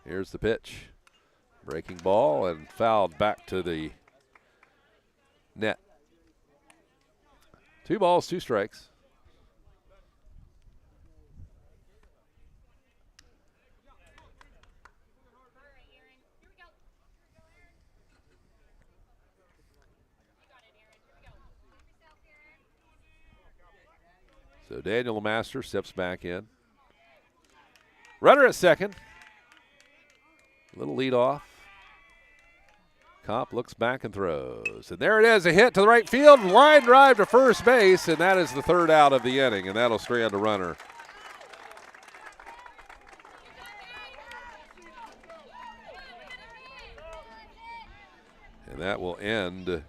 Here's the pitch. Breaking ball and fouled back to the net. 2 balls, 2 strikes. So Daniel Lemaster steps back in. Runner at second. Little lead off. Kopp looks back and throws. And there it is, a hit to the right field, line drive to first base, and that is the third out of the inning, and that'll strand a runner. And that will end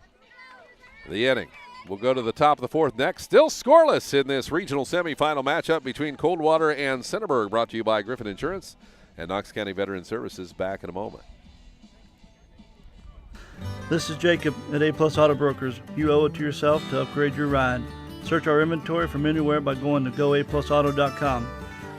the inning. We'll go to the top of the fourth next. Still scoreless in this regional semifinal matchup between Coldwater and Centerburg, brought to you by Griffin Insurance and Knox County Veteran Services. Back in a moment. This is Jacob at A Plus Auto Brokers. You owe it to yourself to upgrade your ride. Search our inventory from anywhere by going to goaplusauto.com.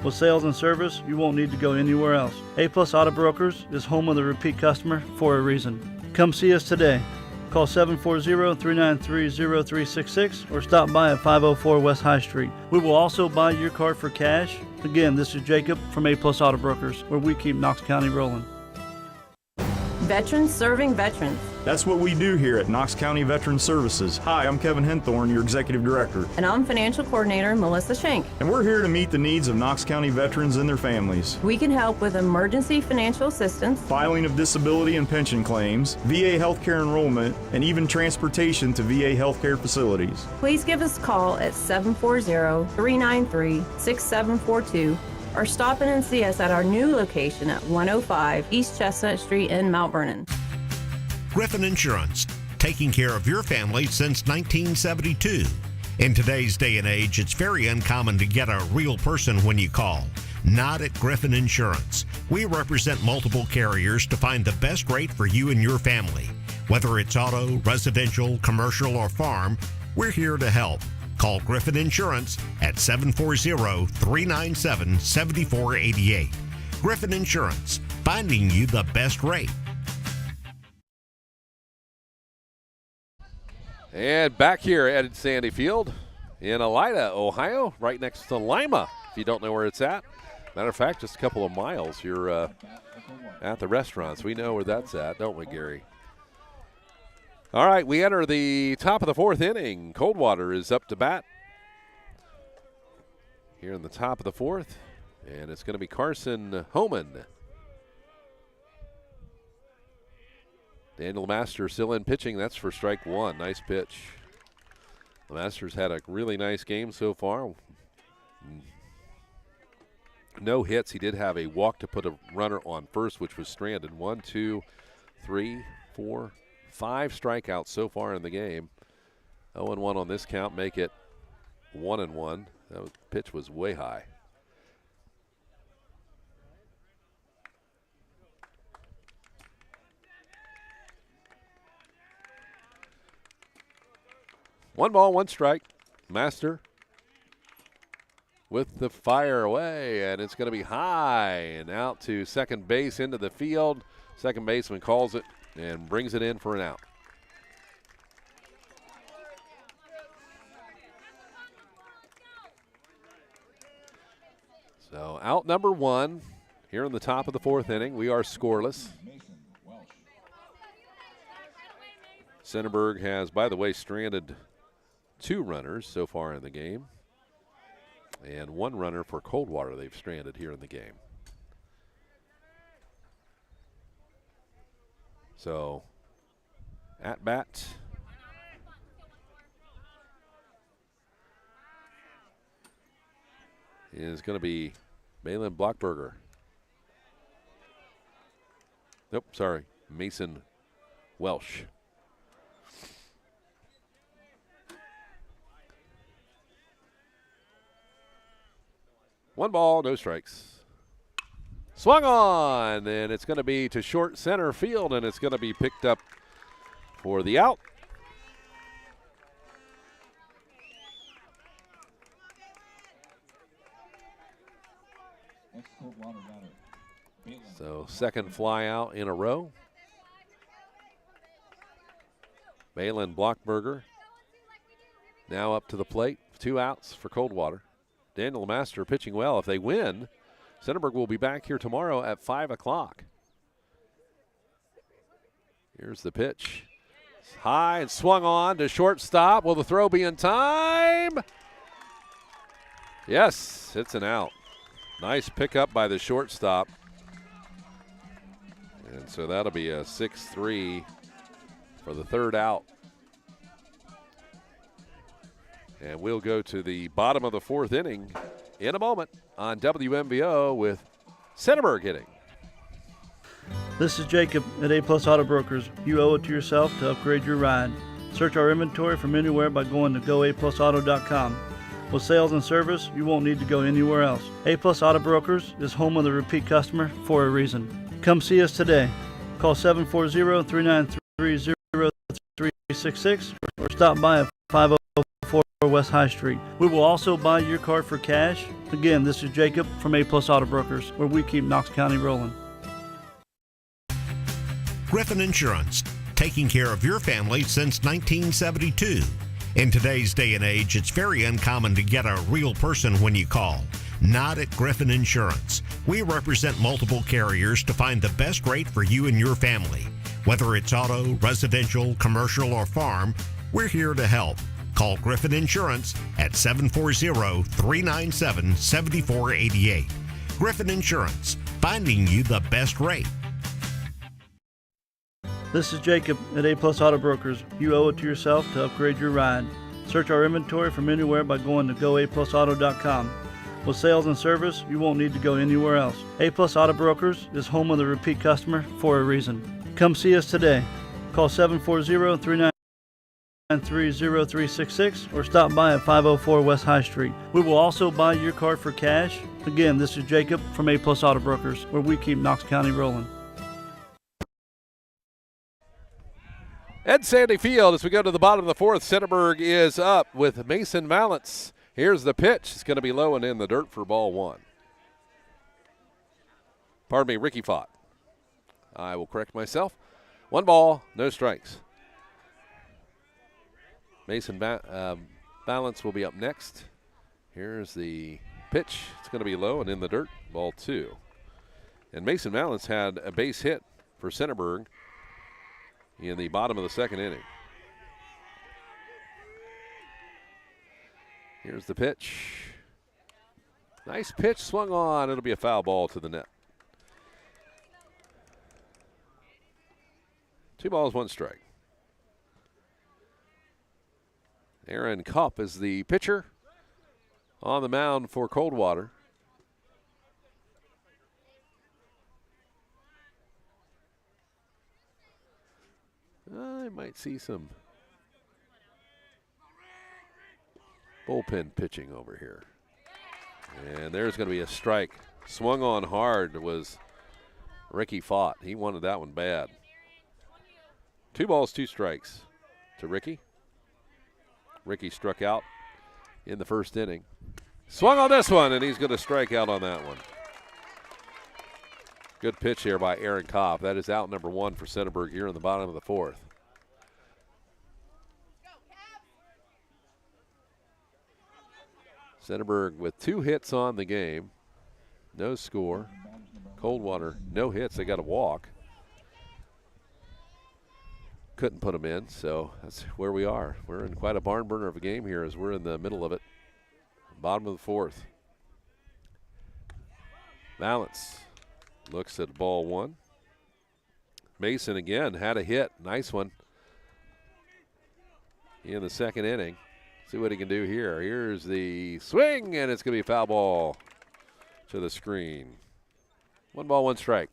With sales and service, you won't need to go anywhere else. A Plus Auto Brokers is home of the repeat customer for a reason. Come see us today. Call 740-393-0366 or stop by at 504 West High Street. We will also buy your car for cash. Again, this is Jacob from A Plus Auto Brokers, where we keep Knox County rolling. Veterans serving veterans. That's what we do here at Knox County Veteran Services. Hi, I'm Kevin Henthorne, your Executive Director. And I'm Financial Coordinator Melissa Schenk. And we're here to meet the needs of Knox County veterans and their families. We can help with emergency financial assistance, Filing of disability and pension claims, VA healthcare enrollment, and even transportation to VA healthcare facilities. Please give us a call at 740-393-6742 or stop in and see us at our new location at 105 East Chestnut Street in Mount Vernon. Griffin Insurance, taking care of your family since 1972. In today's day and age, it's very uncommon to get a real person when you call. Not at Griffin Insurance. We represent multiple carriers to find the best rate for you and your family. Whether it's auto, residential, commercial, or farm, we're here to help. Call Griffin Insurance at 740-397-7488. Griffin Insurance, finding you the best rate. And back here at Sandy Field in Elida, Ohio, right next to Lima, if you don't know where it's at. Matter of fact, just a couple of miles. You're at the restaurants. We know where that's at, don't we, Gary? All right, we enter the top of the fourth inning. Coldwater is up to bat here in the top of the fourth, and it's going to be Carson Homan. Daniel Lemaster still in pitching. That's for strike one. Nice pitch. Lemaster's had a really nice game so far. No hits. He did have a walk to put a runner on first, which was stranded. 1, 2, 3, 4, 5 strikeouts so far in the game. 0-1 on this count, make it 1-1. That pitch was way high. One ball, one strike. Master with the fire away, and it's going to be high and out to second base into the field. Second baseman calls it and brings it in for an out. So out number one here in the top of the fourth inning. We are scoreless. Centerburg has, by the way, stranded 2 runners so far in the game, and 1 runner for Coldwater they've stranded here in the game. So at bat is going to be Malin Blockberger. Nope, sorry, Mason Welsh. One ball, no strikes. Swung on, and it's going to be to short center field, and it's going to be picked up for the out. So second fly out in a row. Malin Blockberger now up to the plate. 2 outs for Coldwater. Daniel Lemaster pitching well. If they win, Centerburg will be back here tomorrow at 5 o'clock. Here's the pitch. It's high and swung on to shortstop. Will the throw be in time? Yes, it's an out. Nice pickup by the shortstop. And so that'll be a 6-3 for the third out. And we'll go to the bottom of the fourth inning in a moment on WMVO with Centerburg hitting. This is Jacob at A Plus Auto Brokers. You owe it to yourself to upgrade your ride. Search our inventory from anywhere by going to goaplusauto.com. With sales and service, you won't need to go anywhere else. A Plus Auto Brokers is home of the repeat customer for a reason. Come see us today. Call 740-393-0366 or stop by at 504 West High Street. We will also buy your car for cash. Again, this is Jacob from A Plus Auto Brokers, where we keep Knox County rolling. Griffin Insurance, taking care of your family since 1972. In today's day and age, it's very uncommon to get a real person when you call. Not at Griffin Insurance. We represent multiple carriers to find the best rate for you and your family. Whether it's auto, residential, commercial, or farm, we're here to help. Call Griffin Insurance at 740-397-7488. Griffin Insurance, finding you the best rate. This is Jacob at A Plus Auto Brokers. You owe it to yourself to upgrade your ride. Search our inventory from anywhere by going to goaplusauto.com. With sales and service, you won't need to go anywhere else. A Plus Auto Brokers is home of the repeat customer for a reason. Come see us today. Call 740-393-0366 or stop by at 504 West High Street. We will also buy your car for cash. Again, this is Jacob from A Plus Auto Brokers, where we keep Knox County rolling. Ed Sandy Field, as we go to the bottom of the fourth, Centerburg is up with Mason Valance. Here's the pitch. It's going to be low and in the dirt for ball one. Pardon me, Ricky Fott. I will correct myself. 1 ball, no strikes. Mason Valance will be up next. Here's the pitch. It's going to be low and in the dirt, ball 2. And Mason Valance had a base hit for Centerburg in the bottom of the second inning. Here's the pitch. Nice pitch, swung on. It'll be a foul ball to the net. 2 balls, 1 strike. Aaron Kopp is the pitcher on the mound for Coldwater. I might see some bullpen pitching over here. And there's going to be a strike. Swung on hard was Ricky Fott. He wanted that one bad. 2 balls, 2 strikes to Ricky. Ricky struck out in the first inning. Swung on this one, and he's going to strike out on that one. Good pitch here by Aaron Kopp. That is out number 1 for Centerburg here in the bottom of the fourth. Centerburg with 2 hits on the game. No score. Coldwater, no hits. They got a walk. Couldn't put them in, so that's where we are. We're in quite a barn burner of a game here as we're in the middle of it. Bottom of the fourth. Valance looks at ball 1. Mason again had a hit. Nice one in the second inning. See what he can do here. Here's the swing, and it's going to be a foul ball to the screen. 1 ball, 1 strike.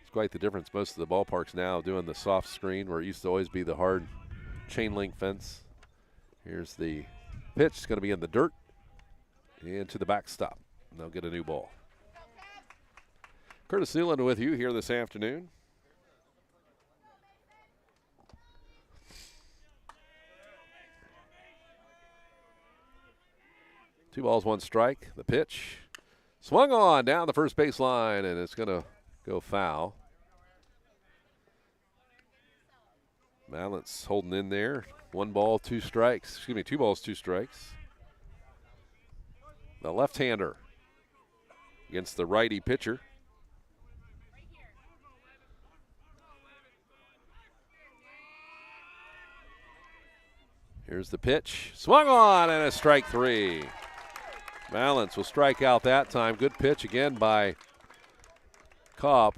It's quite the difference. Most of the ballparks now doing the soft screen where it used to always be the hard chain link fence. Here's the pitch. It's going to be in the dirt and to the backstop. And they'll get a new ball. Curtis Newland with you here this afternoon. Two balls, 1 strike. The pitch swung on down the first baseline, and it's going to go foul. Valance holding in there. 1 ball, 2 strikes. Excuse me, 2 balls, 2 strikes. The left-hander against the righty pitcher. Here's the pitch. Swung on and a strike 3. Valance will strike out that time. Good pitch again by Kopp.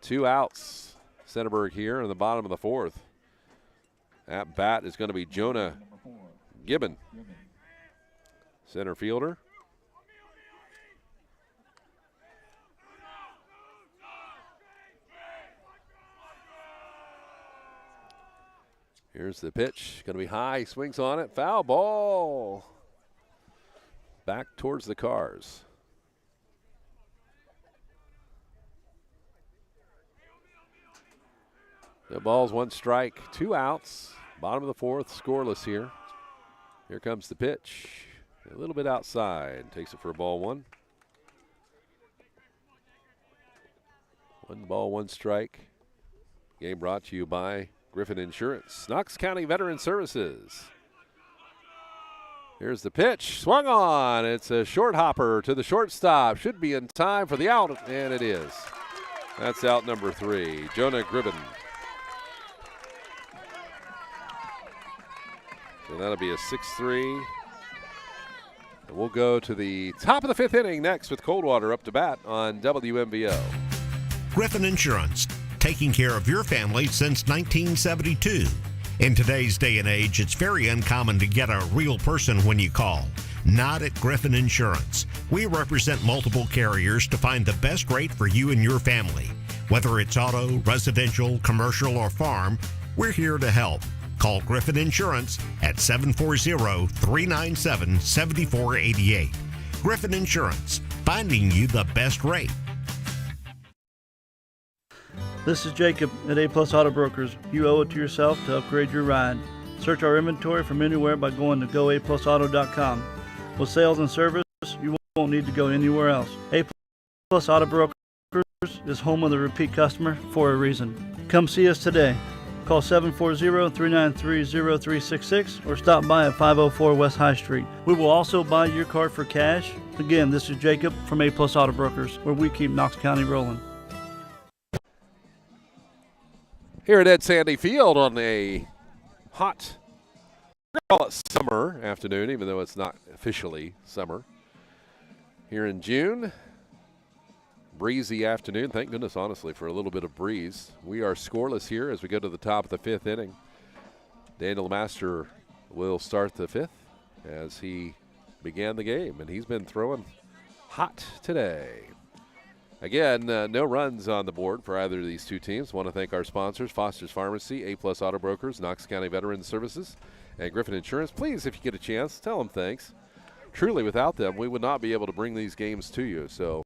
2 outs. Centerburg here in the bottom of the 4th. At bat is going to be Jonah Gibbon, center fielder. Here's the pitch. Going to be high. Swings on it. Foul ball. Back towards the Cars. The ball's 1 strike, 2 outs. Bottom of the 4th, scoreless here. Here comes the pitch. A little bit outside. Takes it for a ball 1. 1 ball, 1 strike. Game brought to you by Griffin Insurance, Knox County Veteran Services. Here's the pitch. Swung on. It's a short hopper to the shortstop. Should be in time for the out, and it is. That's out number 3. Jonah Gibbon. So that'll be a 6-3. And we'll go to the top of the 5th inning next with Coldwater up to bat on WMVO. Griffin Insurance, taking care of your family since 1972. In today's day and age, it's very uncommon to get a real person when you call. Not at Griffin Insurance. We represent multiple carriers to find the best rate for you and your family. Whether it's auto, residential, commercial, or farm, we're here to help. Call Griffin Insurance at 740-397-7488. Griffin Insurance, finding you the best rate. This is Jacob at A Plus Auto Brokers. You owe it to yourself to upgrade your ride. Search our inventory from anywhere by going to goaplusauto.com. With sales and service, you won't need to go anywhere else. A Plus Auto Brokers is home of the repeat customer for a reason. Come see us today. Call 740-393-0366 or stop by at 504 West High Street. We will also buy your car for cash. Again, this is Jacob from A Plus Auto Brokers, where we keep Knox County rolling. Here at Ed Sandy Field on a hot, call it summer afternoon, even though it's not officially summer. Here in June, breezy afternoon. Thank goodness, honestly, for a little bit of breeze. We are scoreless here as we go to the top of the 5th inning. Daniel Master will start the 5th as he began the game, and he's been throwing hot today. Again, no runs on the board for either of these two teams. Want to thank our sponsors, Foster's Pharmacy, A Plus Auto Brokers, Knox County Veteran Services, and Griffin Insurance. Please, if you get a chance, tell them thanks. Truly, without them, we would not be able to bring these games to you. So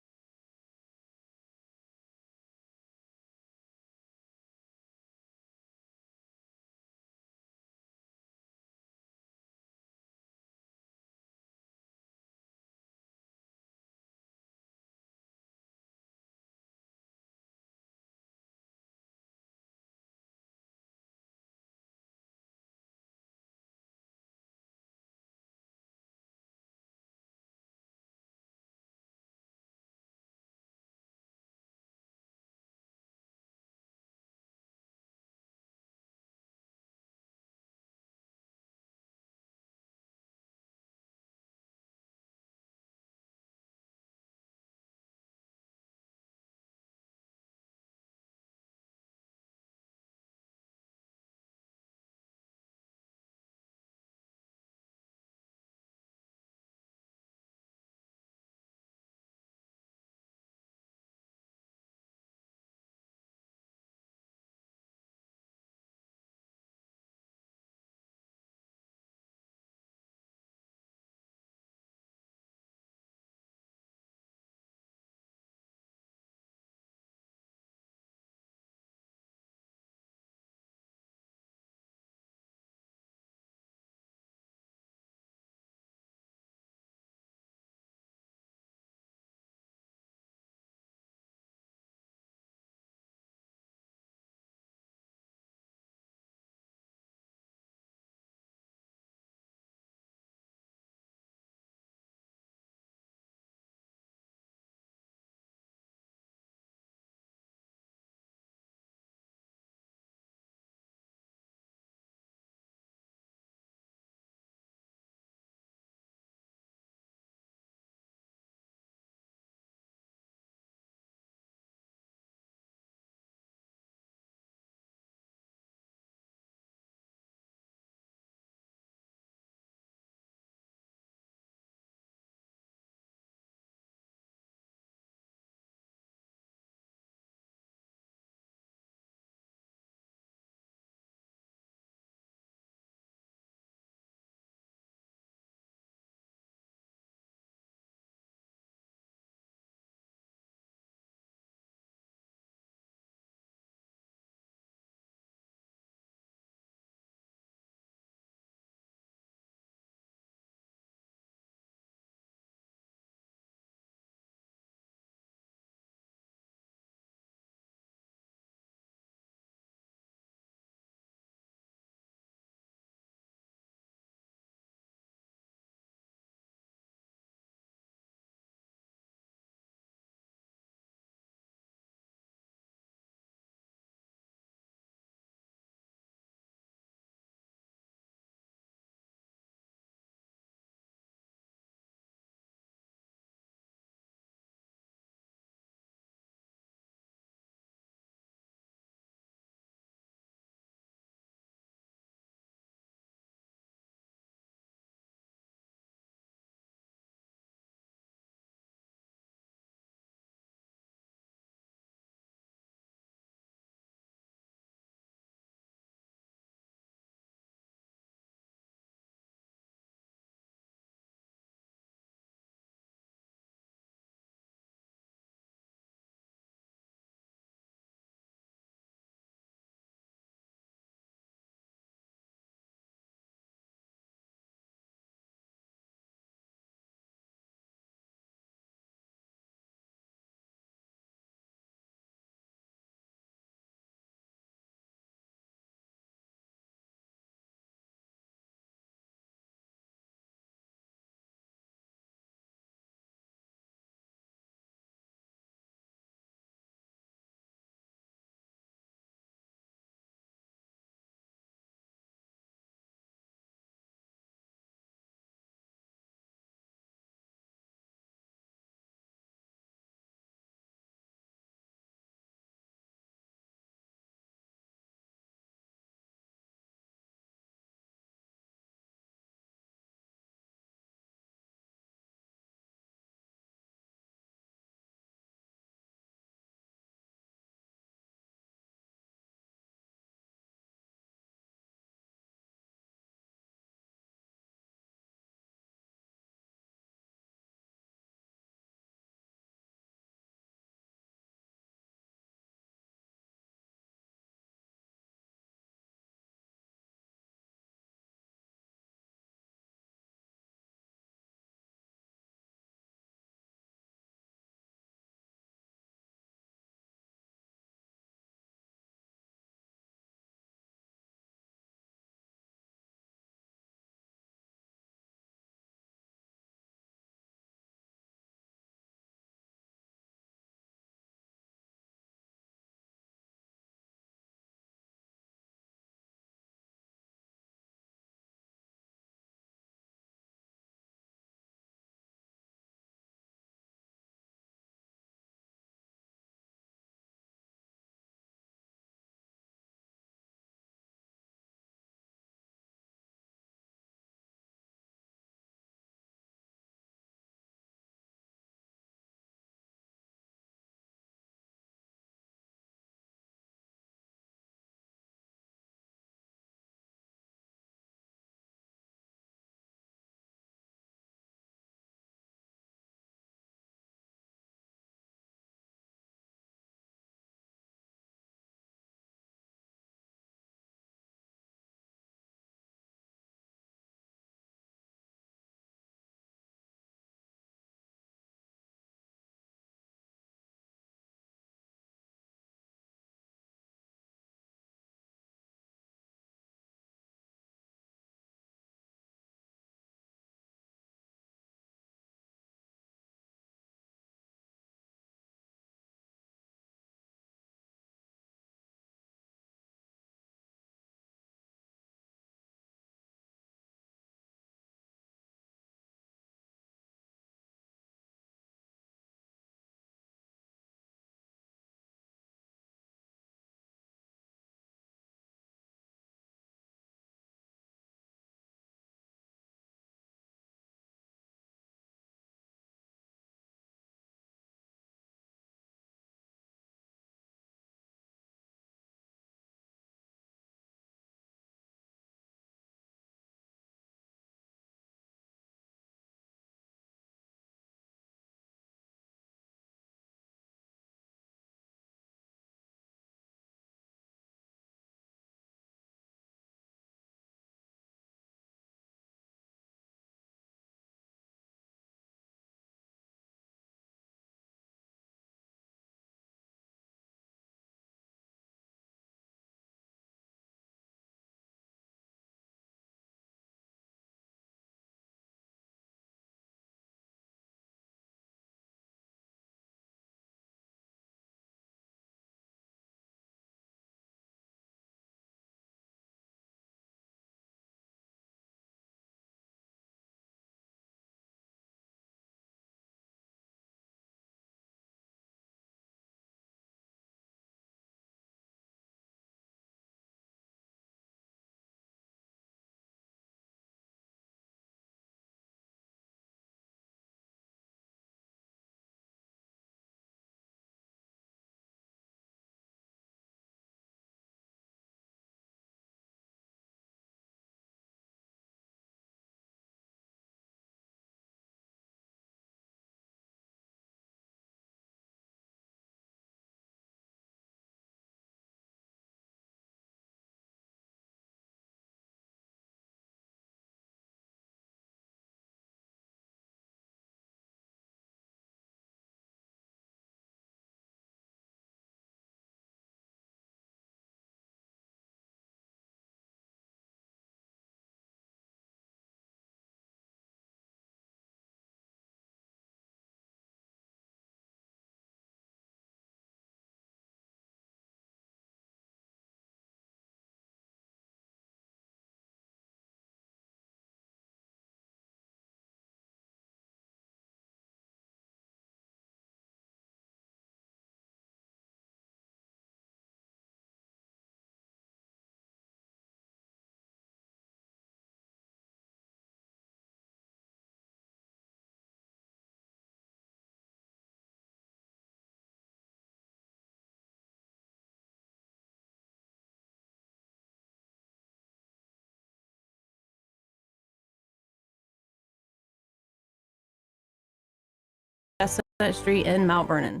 Street in Mount Vernon.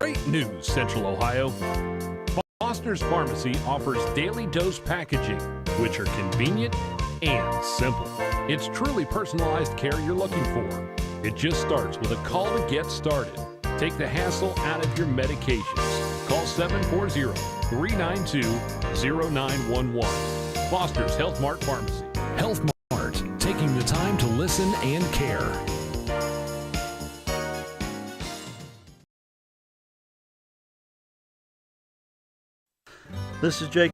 Great news, Central Ohio. Foster's Pharmacy offers daily dose packaging, which are convenient and simple. It's truly personalized care you're looking for. It just starts with a call to get started. Take the hassle out of your medications. Call 740-392-0911. Foster's Health Mart Pharmacy. Health Mart, taking the time to listen and care. This is Jake.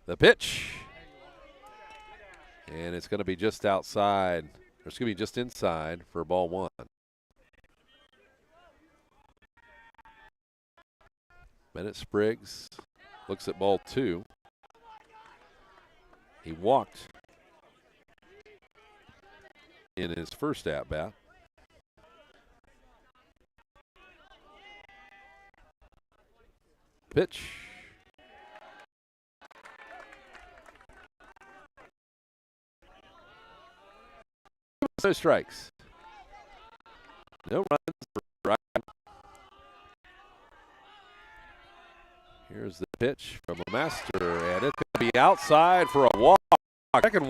The pitch. And it's going to be just outside, or it's going to be just inside for ball one. Bennett Spriggs looks at ball two. He walked in his first at-bat. Pitch. No strikes. No runs. Right. Here's the pitch from a master, and it's going to be outside for a walk. Second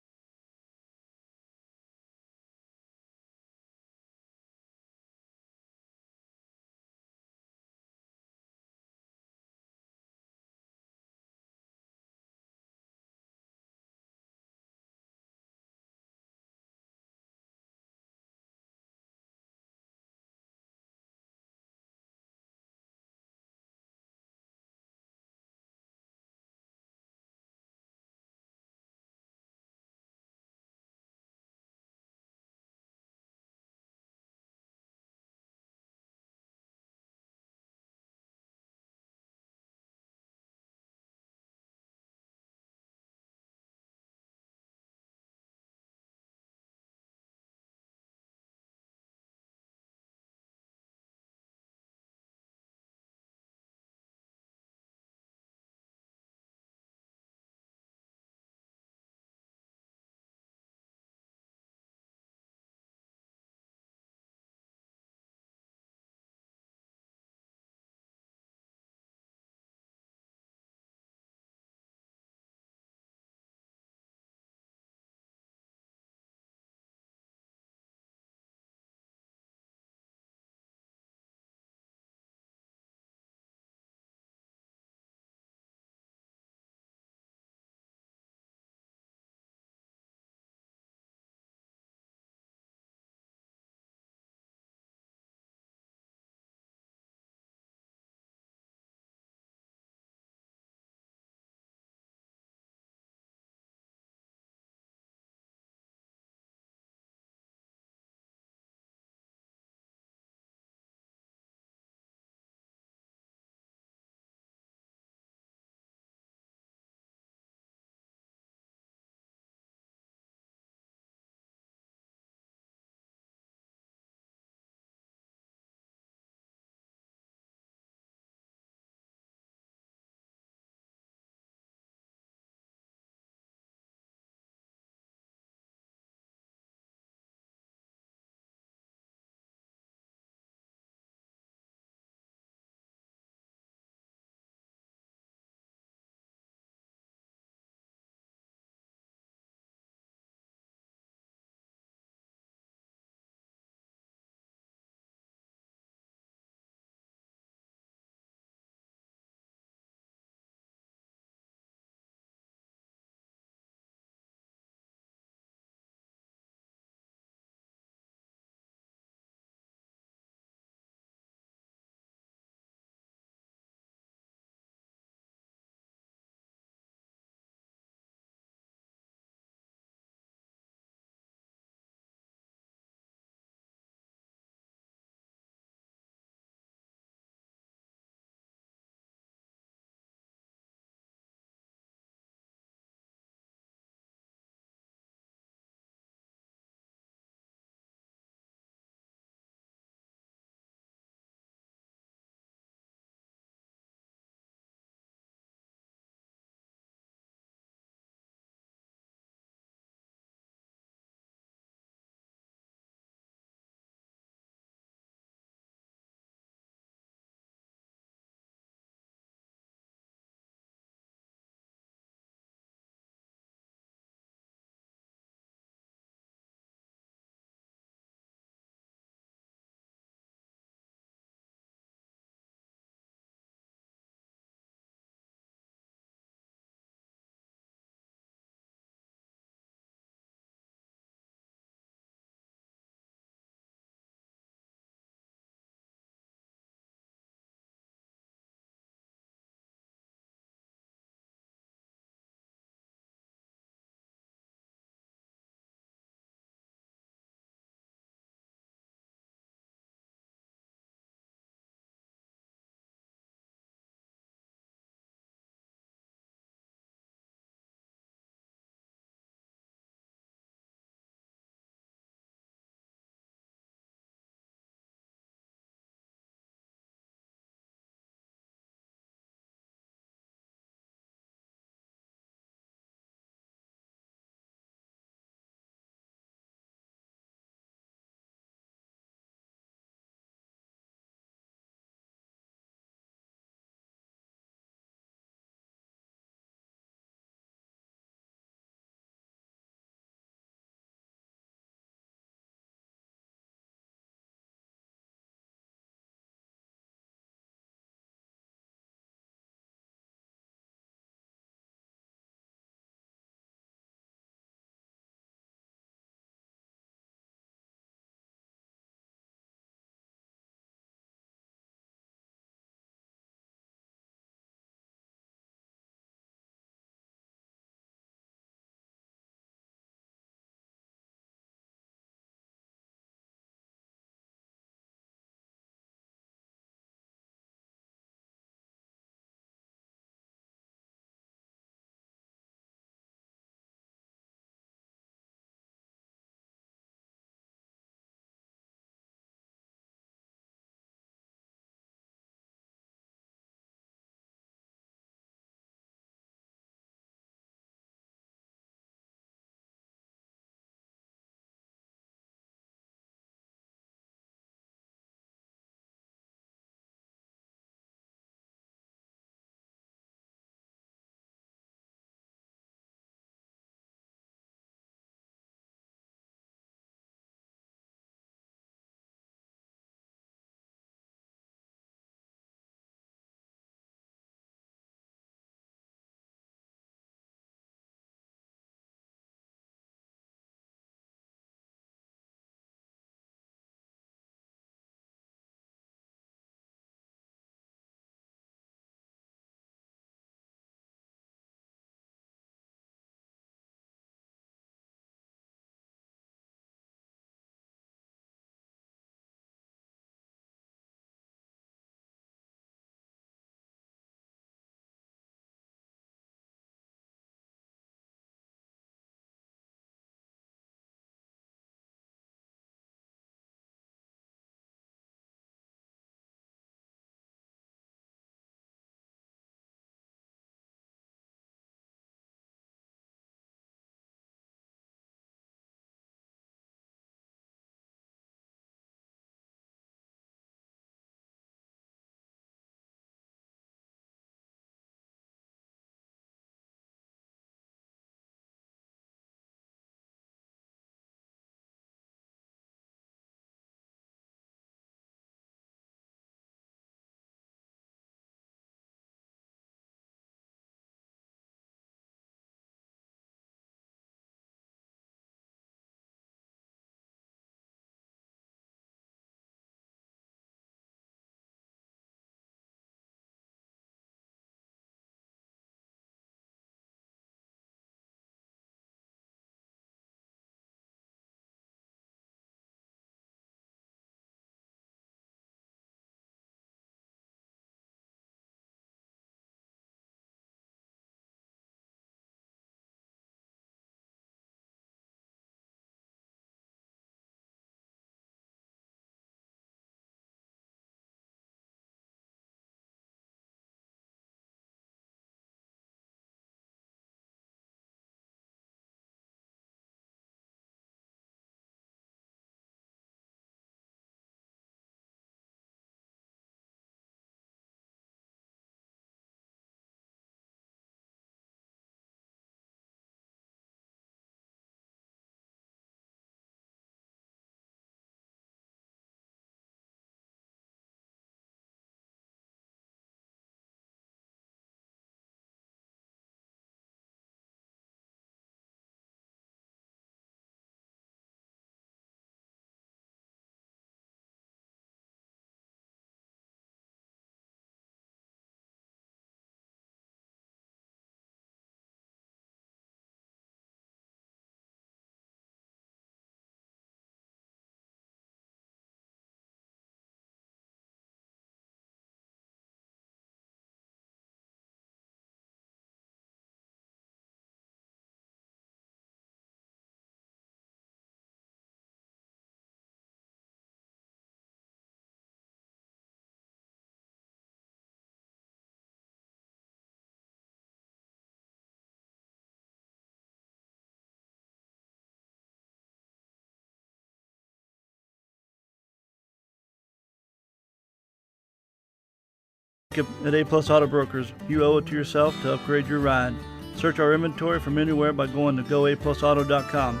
at A Plus Auto Brokers. You owe it to yourself to upgrade your ride. Search our inventory from anywhere by going to GoAPlusAuto.com.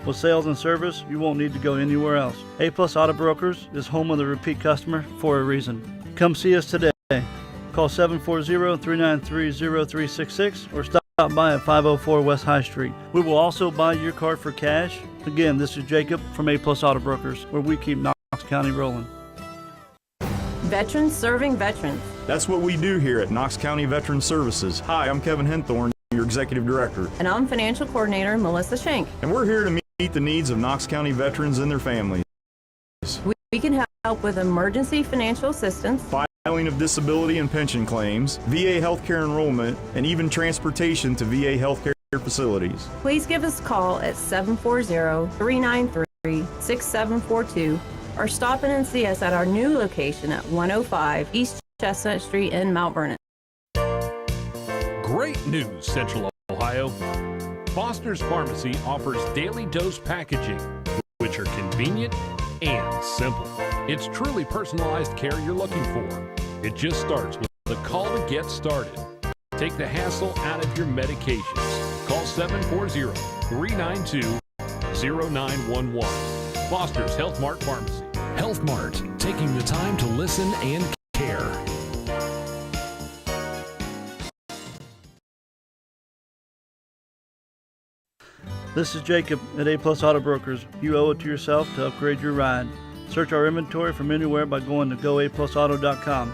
With sales and service, you won't need to go anywhere else. A Plus Auto Brokers is home of the repeat customer for a reason. Come see us today. Call 740-393-0366 or stop by at 504 West High Street. We will also buy your car for cash. Again, this is Jacob from A Plus Auto Brokers, where we keep Knox County rolling. Veterans serving veterans. That's what we do here at Knox County Veteran Services. Hi, I'm Kevin Henthorne, your Executive Director. And I'm Financial Coordinator Melissa Schenk. And we're here to meet the needs of Knox County veterans and their families. We can help with emergency financial assistance, Filing of disability and pension claims, VA healthcare enrollment, and even transportation to VA healthcare facilities. Please give us a call at 740-393-6742 or stop in and see us at our new location at 105 East Chestnut Street in Mount Vernon. Great news, Central Ohio. Foster's Pharmacy offers daily dose packaging, which are convenient and simple. It's truly personalized care you're looking for. It just starts with a call to get started. Take the hassle out of your medications. Call 740-392-0911. Foster's Health Mart Pharmacy. Health Mart, taking the time to listen and care. This is Jacob at A Plus Auto Brokers. You owe it to yourself to upgrade your ride. Search our inventory from anywhere by going to GoAPlusAuto.com.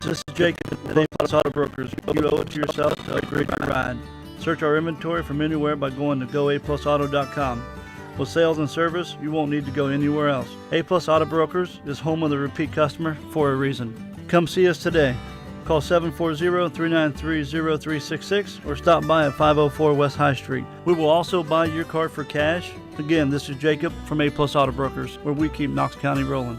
This is Jacob at A-Plus Auto Brokers. You owe it to yourself to upgrade your ride. Search our inventory from anywhere by going to goaplusauto.com. With sales and service, you won't need to go anywhere else. A-Plus Auto Brokers is home of the repeat customer for a reason. Come see us today. Call 740-393-0366 or stop by at 504 West High Street. We will also buy your car for cash. Again, this is Jacob from A-Plus Auto Brokers, where we keep Knox County rolling.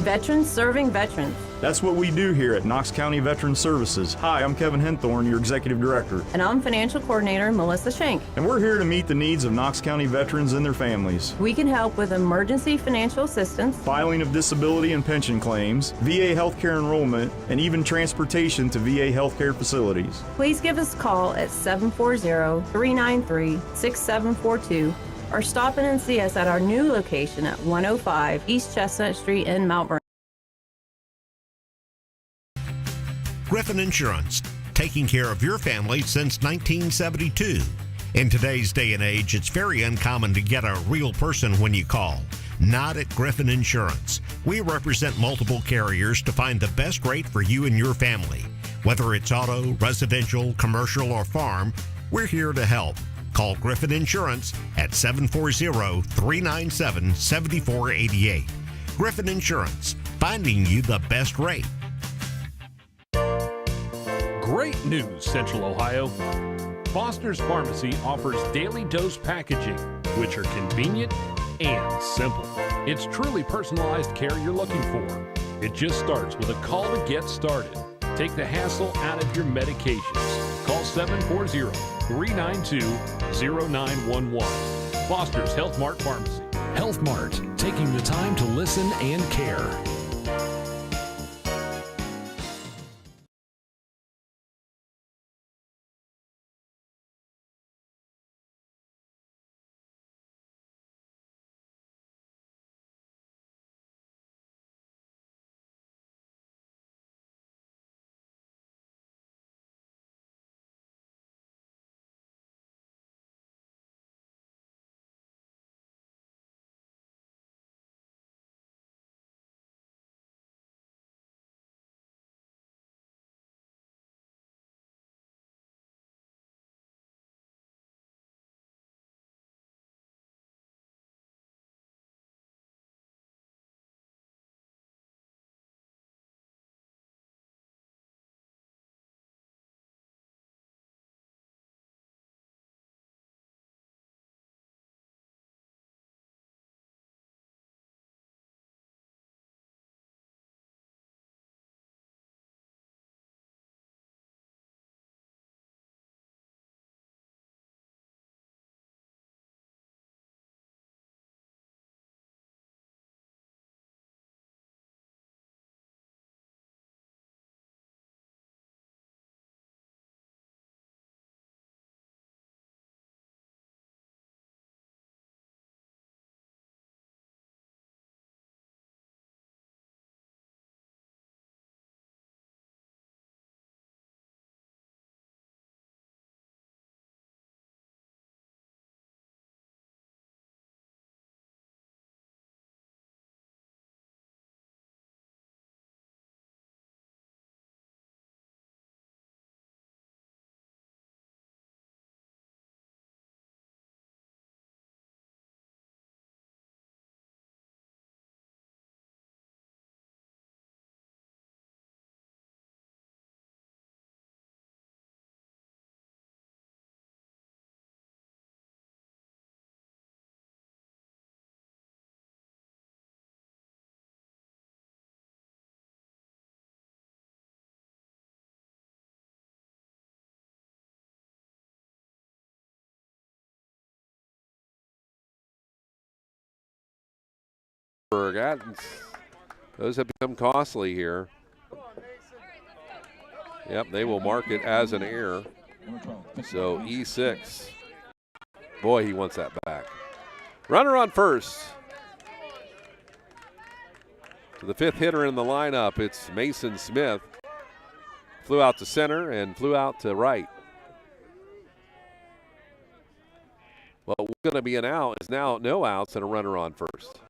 Veterans serving veterans. That's what we do here at Knox County Veteran Services. Hi, I'm Kevin Henthorne, your Executive Director. And I'm Financial Coordinator Melissa Shank. And we're here to meet the needs of Knox County veterans and their families. We can help with emergency financial assistance, Filing of disability and pension claims, VA healthcare enrollment, and even transportation to VA healthcare facilities. Please give us a call at 740-393-6742 or stop in and see us at our new location at 105 East Chestnut Street in Mount Vernon. Griffin Insurance, taking care of your family since 1972. In today's day and age, it's very uncommon to get a real person when you call. Not at Griffin Insurance. We represent multiple carriers to find the best rate for you and your family. Whether it's auto, residential, commercial, or farm, we're here to help. Call Griffin Insurance at 740-397-7488. Griffin Insurance, finding you the best rate. Great news, Central Ohio. Foster's Pharmacy offers daily dose packaging, which are convenient and simple. It's truly personalized care you're looking for. It just starts with a call to get started. Take the hassle out of your medications. Call 740-392-0911. Foster's Health Mart Pharmacy. Health Mart, taking the time to listen and care. Those have become costly here. Yep, they will mark it as an error. So E6. Boy, he wants that back. Runner on first. To the fifth hitter in the lineup, it's Mason Smith. Flew out to center and flew out to right. Well, what's going to be an out is now no outs and a runner on first.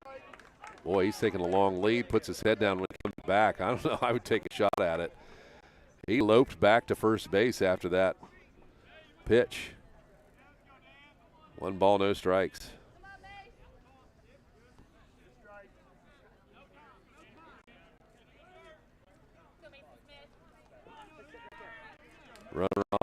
Boy, he's taking a long lead, puts his head down when he comes back. I don't know. I would take a shot at it. He loped back to first base after that pitch. 1 ball, no strikes. Runner off.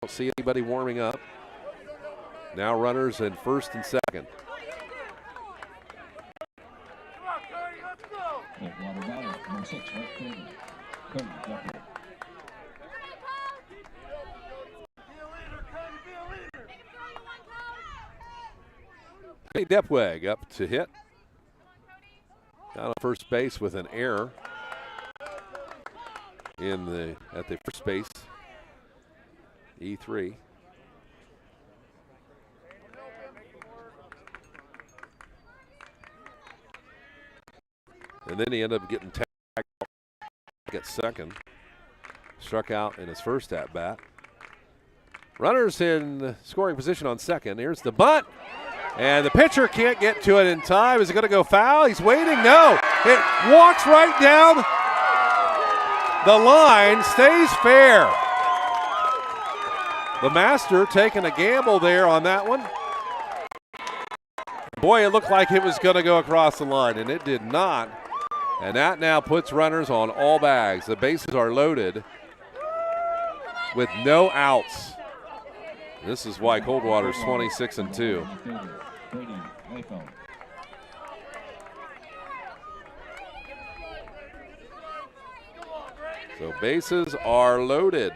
Don't see anybody warming up. Now runners in first and second. Coldwater batter, number 6, right fielder. Cody Duffy. Hey, Depweg up to hit. Down at first base with an error at the first base. E3. And then he ended up getting tagged at second. Struck out in his first at bat. Runners in scoring position on second. Here's the bunt. And the pitcher can't get to it in time. Is it going to go foul? He's waiting. No. It walks right down the line. Stays fair. The master taking a gamble there on that one. Boy, it looked like it was going to go across the line, and it did not. And that now puts runners on all bags. The bases are loaded with no outs. This is why Coldwater's 26-2. So bases are loaded.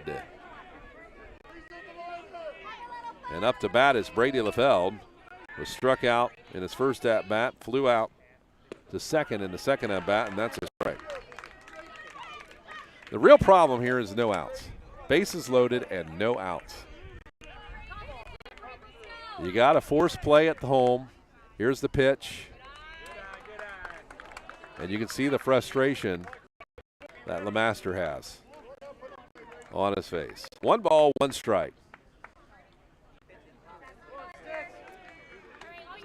And up to bat is Brady LaFeld, was struck out in his first at-bat, flew out to second in the second at-bat, and that's a strike. The real problem here is no outs. Bases loaded and no outs. You got to force play at the home. Here's the pitch. And you can see the frustration that LeMaster has on his face. 1 ball, 1 strike.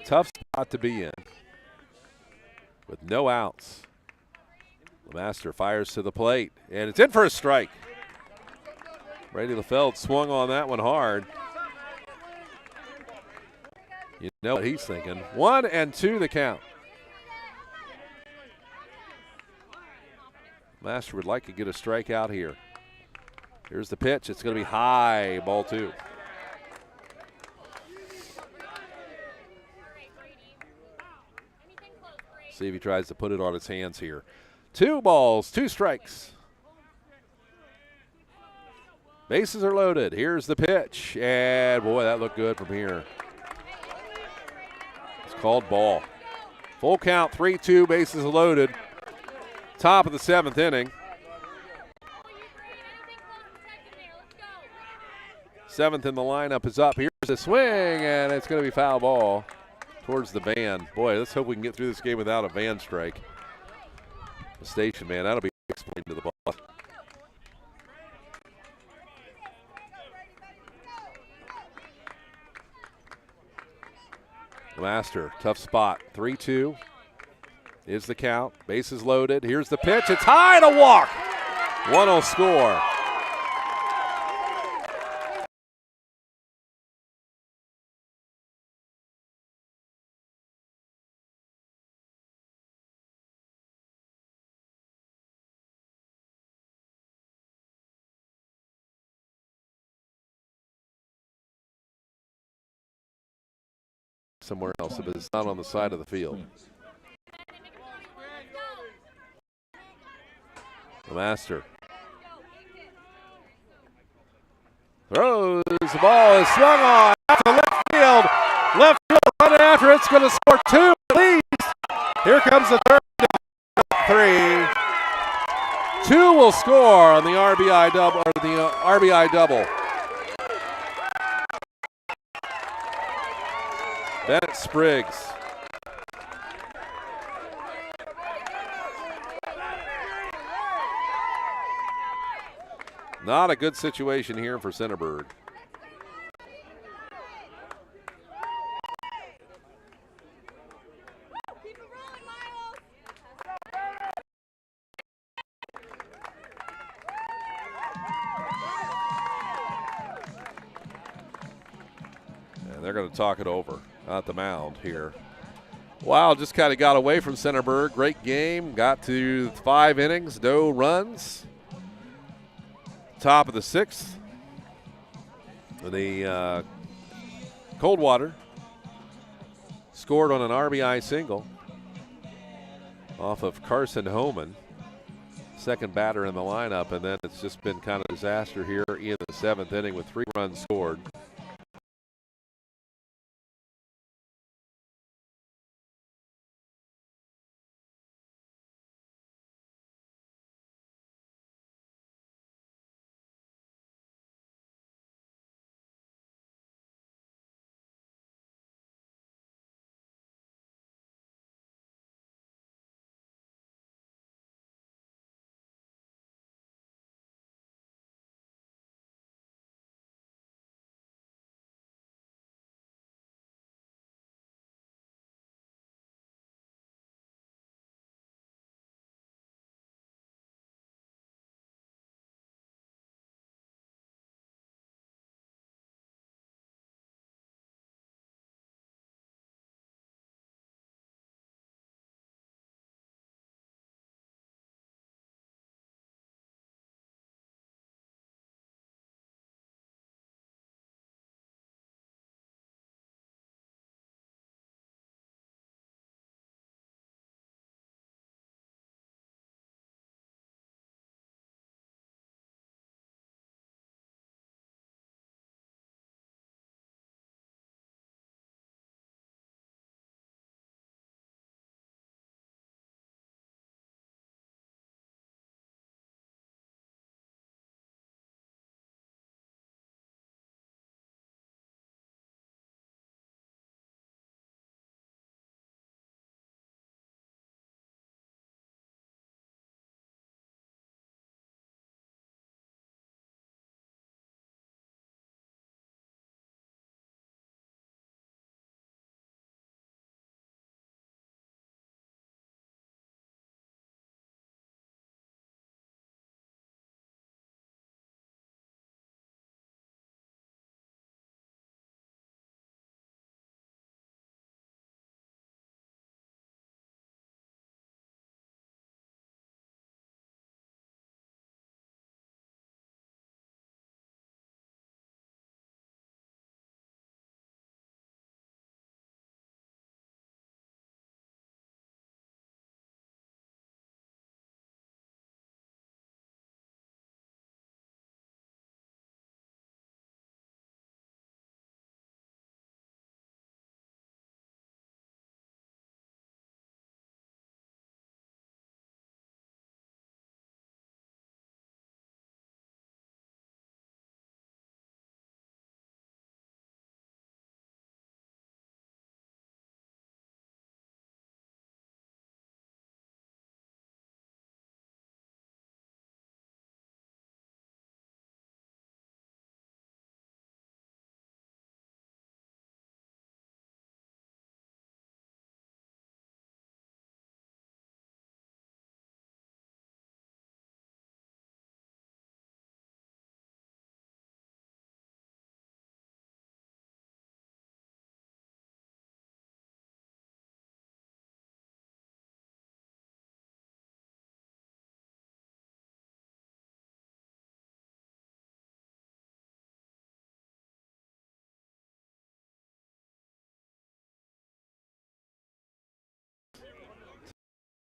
Tough spot to be in with no outs. LeMaster fires to the plate, and it's in for a strike. Brady LaFeld swung on that one hard. You know what he's thinking. 1-2 the count. Master would like to get a strikeout here. Here's the pitch. It's going to be high, ball 2. See if he tries to put it on his hands here. 2 balls, 2 strikes. Bases are loaded. Here's the pitch. And boy, that looked good from here. It's called ball. Full count, 3-2, bases loaded. Top of the 7th inning. 7th in the lineup is up. Here's a swing, and it's going to be foul ball towards the van. Boy, let's hope we can get through this game without a van strike. The station man, that'll be explained to the boss. Master, tough spot. 3-2 is the count. Bases loaded. Here's the pitch. It's high to walk. One will score. somewhere else if it's not on the side of the field. The Master throws, the ball is swung on out to left field. Left field running after it's going to score 2 at least. Here comes the third, 3. 2 will score on the RBI double, or the RBI double. Bennett Spriggs. Not a good situation here for Centerburg. And they're going to talk it over at the mound here. Wow, just kind of got away from Centerburg. Great game. Got to 5 innings, no runs. Top of the 6th. The Coldwater scored on an RBI single off of Carson Homan, second batter in the lineup, and then it's just been kind of disaster here in the 7th inning with 3 runs scored.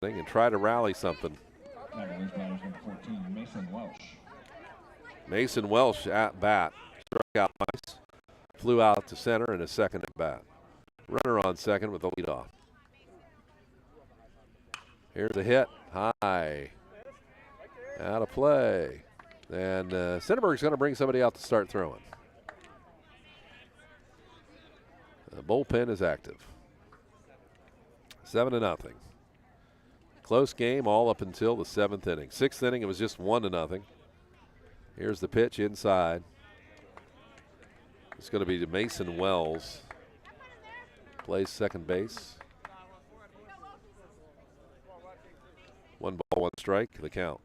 and try to rally something. Now release batters number 14, Mason Welsh. Mason Welsh at bat. Struck out twice. Flew out to center in his second at bat. Runner on second with the leadoff. Here's a hit. High. Out of play. And Centerburg's going to bring somebody out to start throwing. The bullpen is active. 7-0. Close game all up until the 7th inning. 6th inning, it was just 1-0. Here's the pitch inside. It's going to be to Mason Wells. Plays second base. 1 ball, 1 strike, the count.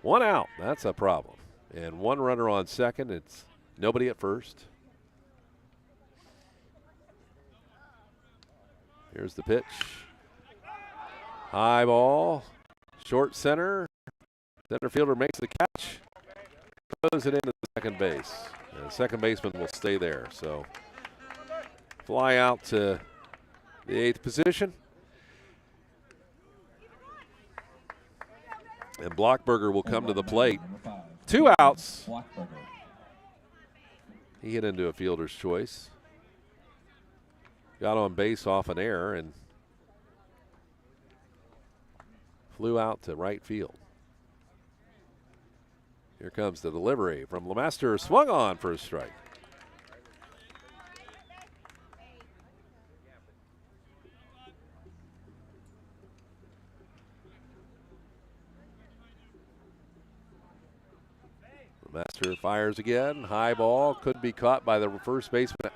1 out, that's a problem. And 1 runner on second, it's nobody at first. Here's the pitch. High ball, short center. Center fielder makes the catch. Throws it into the second base. And the second baseman will stay there. So fly out to the 8th position. And Blockberger will come to the plate. 2 outs. He hit into a fielder's choice. Got on base off an error and flew out to right field. Here comes the delivery from Lemaster. Swung on for a strike. Lemaster fires again. High ball could be caught by the first baseman.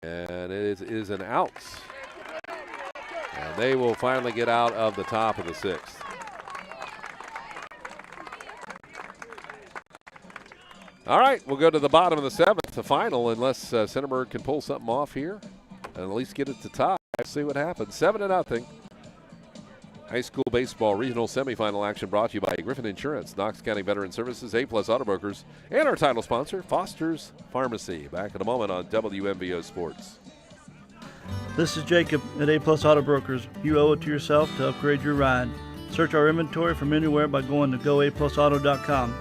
And it is an out. And they will finally get out of the top of the 6th. All right, we'll go to the bottom of the 7th, the final, unless Centerburg can pull something off here and at least get it to tie. See what happens. 7-0. High school baseball regional semifinal action brought to you by Griffin Insurance, Knox County Veteran Services, A-Plus Auto Brokers, and our title sponsor, Foster's Pharmacy. Back in a moment on WMVO Sports. This is Jacob at A-Plus Auto Brokers. You owe it to yourself to upgrade your ride. Search our inventory from anywhere by going to goaplusauto.com.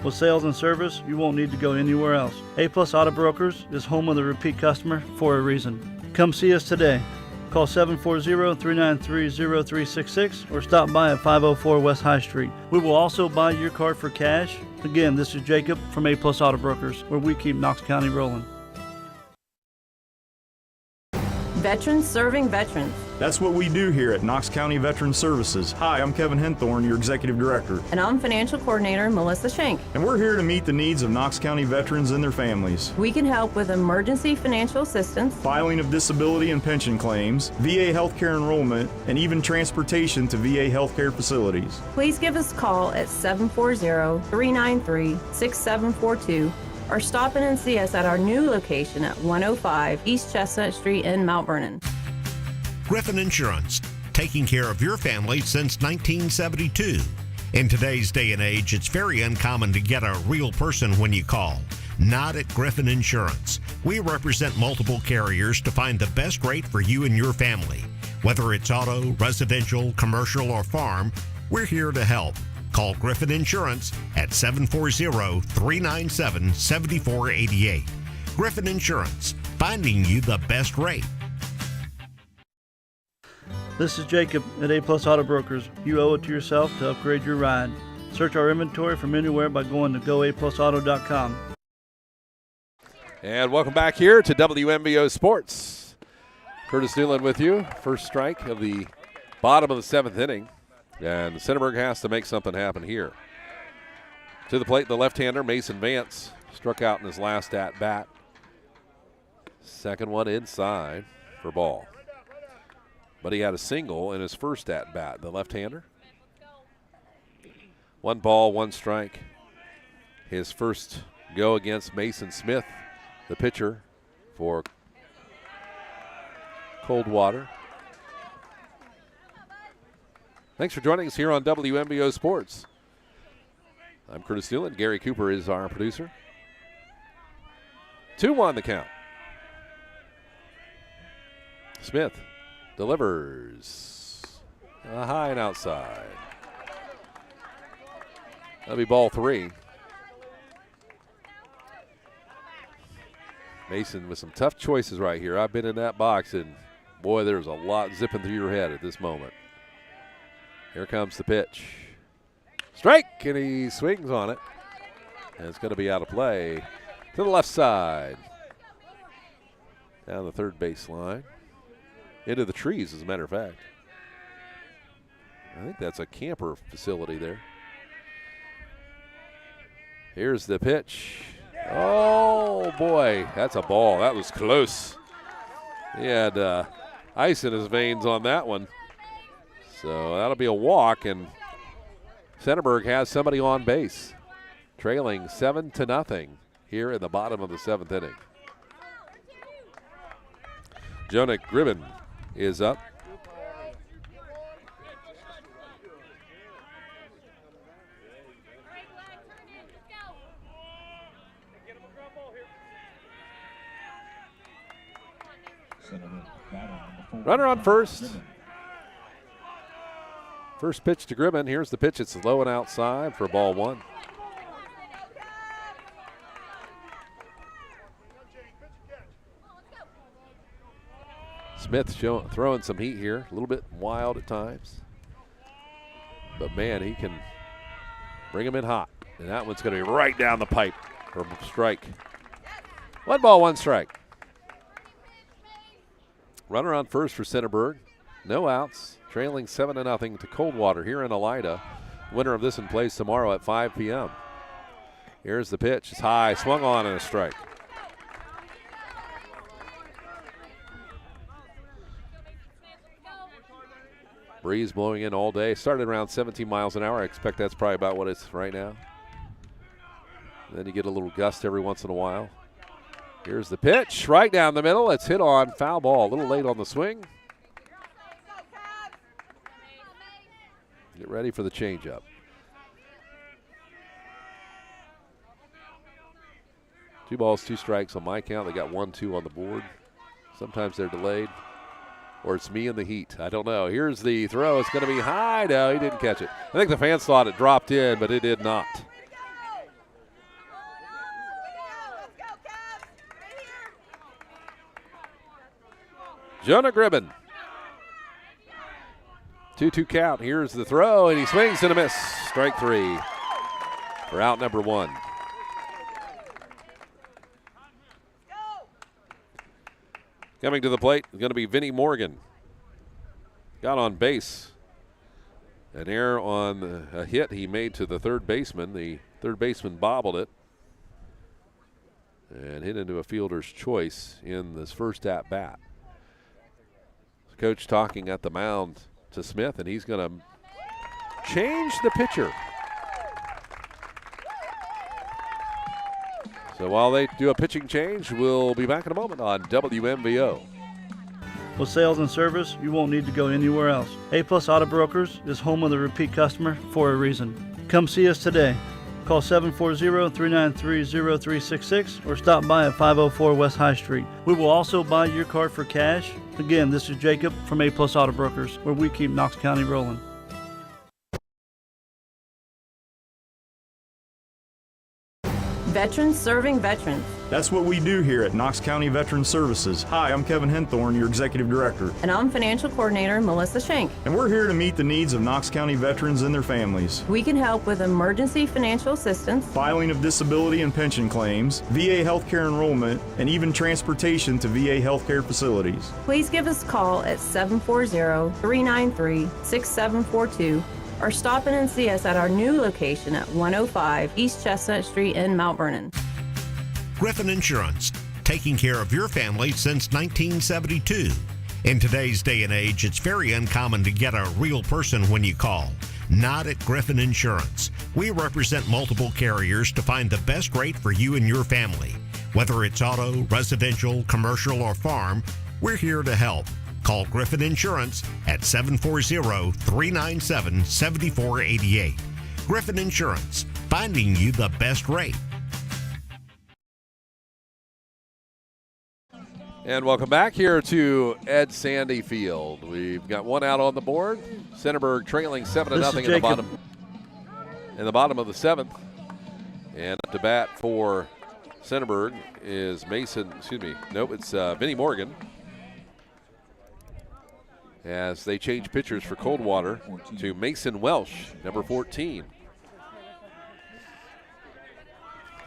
With sales and service, you won't need to go anywhere else. A-Plus Auto Brokers is home of the repeat customer for a reason. Come see us today. Call 740-393-0366 or stop by at 504 West High Street. We will also buy your car for cash. Again, this is Jacob from A-Plus Auto Brokers, where we keep Knox County rolling. Veterans serving veterans. That's what we do here at Knox County Veteran Services. Hi, I'm Kevin Henthorne, your Executive Director. And I'm Financial Coordinator Melissa Schenk. And we're here to meet the needs of Knox County veterans and their families. We can help with emergency financial assistance, Filing of disability and pension claims, VA healthcare enrollment, and even transportation to VA healthcare facilities. Please give us a call at 740-393-6742 or stop in and see us at our new location at 105 East Chestnut Street in Mount Vernon. Griffin Insurance, taking care of your family since 1972. In today's day and age, it's very uncommon to get a real person when you call. Not at Griffin Insurance. We represent multiple carriers to find the best rate for you and your family. Whether it's auto, residential, commercial, or farm, we're here to help. Call Griffin Insurance at 740-397-7488. Griffin Insurance, finding you the best rate. This is Jacob at A-Plus Auto Brokers. You owe it to yourself to upgrade your ride. Search our inventory from anywhere by going to goaplusauto.com. And welcome back here to WMVO Sports. Curtis Newland with you. First strike of the bottom of the 7th inning. And Centerburg has to make something happen here. To the plate, the left-hander, Mason Vance, struck out in his last at-bat. Second one inside for ball. But he had a single in his first at-bat, the left-hander. 1 ball, 1 strike. His first go against Mason Smith, the pitcher for Coldwater. Thanks for joining us here on WMVO Sports. I'm Curtis Newland. Gary Cooper is our producer. 2-1 the count. Smith delivers. high and outside. That'll be ball 3. Mason with some tough choices right here. I've been in that box, and boy, there's a lot zipping through your head at this moment. Here comes the pitch. Strike, and he swings on it. And it's going to be out of play to the left side. Down the third baseline. Into the trees, as a matter of fact. I think that's a camper facility there. Here's the pitch. Oh, boy, that's a ball. That was close. He had ice in his veins on that one. So that'll be a walk, and Centerburg has somebody on base, trailing 7-0 here in the bottom of the 7th inning. Jonah Gribben is up. Runner on first. First pitch to Gribben. Here's the pitch. It's low and outside for ball 1. Smith throwing some heat here. A little bit wild at times. But, man, he can bring him in hot. And that one's going to be right down the pipe for a strike. 1 ball, 1 strike. Runner on first for Centerburg. No outs. Trailing 7-0 to Coldwater here in Elida. Winner of this one plays tomorrow at 5 p.m. Here's the pitch. It's high. Swung on and a strike. Breeze blowing in all day. Started around 17 miles an hour. I expect that's probably about what it's right now. Then you get a little gust every once in a while. Here's the pitch, right down the middle. It's hit on, foul ball. A little late on the swing. Get ready for the changeup. Two balls, 2 strikes on my count. They got 1-2 on the board. Sometimes they're delayed. Or it's me in the heat. I don't know. Here's the throw. It's going to be high. No, he didn't catch it. I think the fans thought it dropped in, but it did not. Jonah Gribben. 2-2 count. Here's the throw, and he swings and a miss. Strike 3 for out number 1. Coming to the plate is going to be Vinnie Morgan. Got on base. An error on a hit he made to the third baseman. The third baseman bobbled it and hit into a fielder's choice in this first at bat. Coach talking at the mound to Smith, and he's going to change the pitcher. So while they do a pitching change, we'll be back in a moment on WMVO. With sales and service, you won't need to go anywhere else. A-Plus Auto Brokers is home of the repeat customer for a reason. Come see us today. Call 740-393-0366 or stop by at 504 West High Street. We will also buy your car for cash. Again, this is Jacob from A-Plus Auto Brokers, where we keep Knox County rolling. Veterans serving veterans. That's what we do here at Knox County Veteran Services. Hi, I'm Kevin Henthorne, your Executive Director. And I'm Financial Coordinator Melissa Schenk. And we're here to meet the needs of Knox County veterans and their families. We can help with emergency financial assistance, Filing of disability and pension claims, VA healthcare enrollment, and even transportation to VA healthcare facilities. Please give us a call at 740-393-6742 or stop in and see us at our new location at 105 East Chestnut Street in Mount Vernon. Griffin Insurance, taking care of your family since 1972. In today's day and age, it's very uncommon to get a real person when you call. Not at Griffin Insurance. We represent multiple carriers to find the best rate for you and your family. Whether it's auto, residential, commercial, or farm, we're here to help. Call Griffin Insurance at 740-397-7488. Griffin Insurance, finding you the best rate. And welcome back here to Ed Sandy Field. We've got one out on the board. Centerburg trailing 7-0 in the bottom. In the bottom of the 7th. And up to bat for Centerburg is it's Vinnie Morgan. As they change pitchers for Coldwater to Mason Welsh, number 14.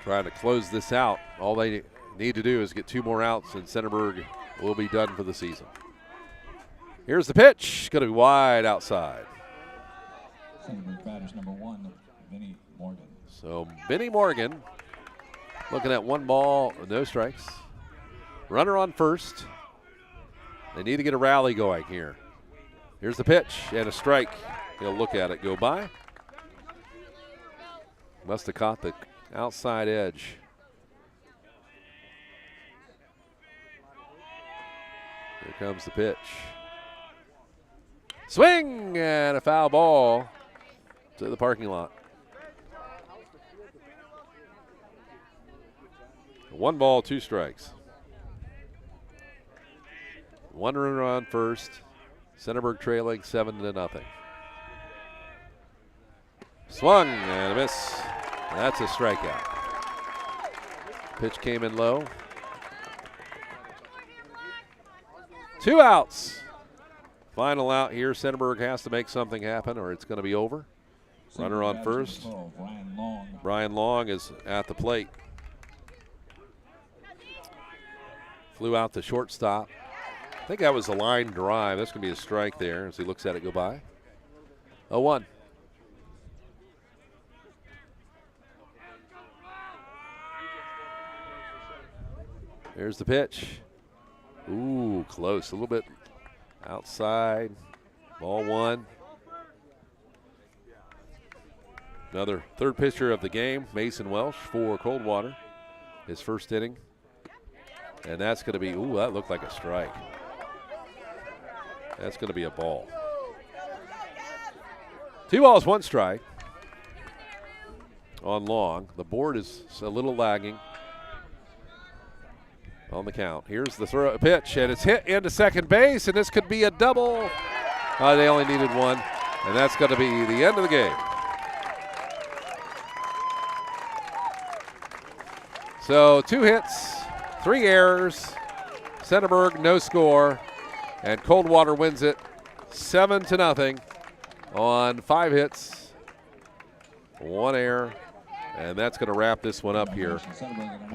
Trying to close this out. All they need to do is get 2 more outs, and Centerburg will be done for the season. Here's the pitch. Going to be wide outside. Centerburg batters number 1, Vinnie Morgan. So Vinnie Morgan looking at 1 ball, no strikes. Runner on first. They need to get a rally going here. Here's the pitch and a strike. He'll look at it go by. Must have caught the outside edge. Here comes the pitch. Swing and a foul ball to the parking lot. 1 ball, 2 strikes. 1 runner on first. Centerburg trailing 7-0. Swung and a miss. That's a strikeout. Pitch came in low. 2 outs. Final out here. Centerburg has to make something happen or it's going to be over. Runner on first. Brian Long is at the plate. Flew out the shortstop. I think that was a line drive. That's going to be a strike there as he looks at it go by. 0-1. Here's the pitch. Ooh, close. A little bit outside. Ball 1. Another third pitcher of the game, Mason Welsh for Coldwater. His first inning. And that's going to be, ooh, that looked like a strike. That's going to be a ball. 2 balls, 1 strike on Long. The board is a little lagging on the count. Here's the pitch, and it's hit into second base, and this could be a double. They only needed 1, and that's going to be the end of the game. So 2 hits, 3 errors. Centerburg no score. And Coldwater wins it 7-0 on 5 hits, 1 error, and that's going to wrap this one up here.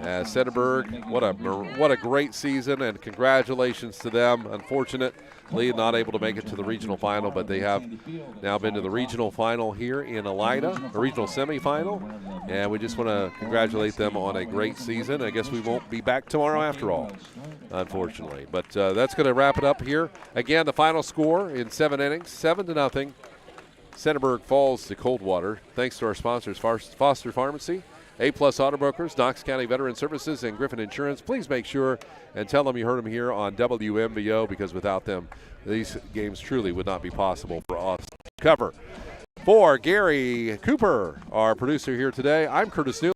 Centerburg, what a great season, and congratulations to them. Unfortunately, not able to make it to the regional final, but they have now been to the regional final here in Elida, the regional semifinal, and we just want to congratulate them on a great season. I guess we won't be back tomorrow after all, unfortunately. But that's going to wrap it up here. Again, the final score in 7 innings, 7-0. Centerburg falls to Coldwater. Thanks to our sponsors, Foster Pharmacy, A-Plus Auto Brokers, Knox County Veteran Services, and Griffin Insurance. Please make sure and tell them you heard them here on WMVO, because without them, these games truly would not be possible for us to cover. For Gary Cooper, our producer here today, I'm Curtis Newell.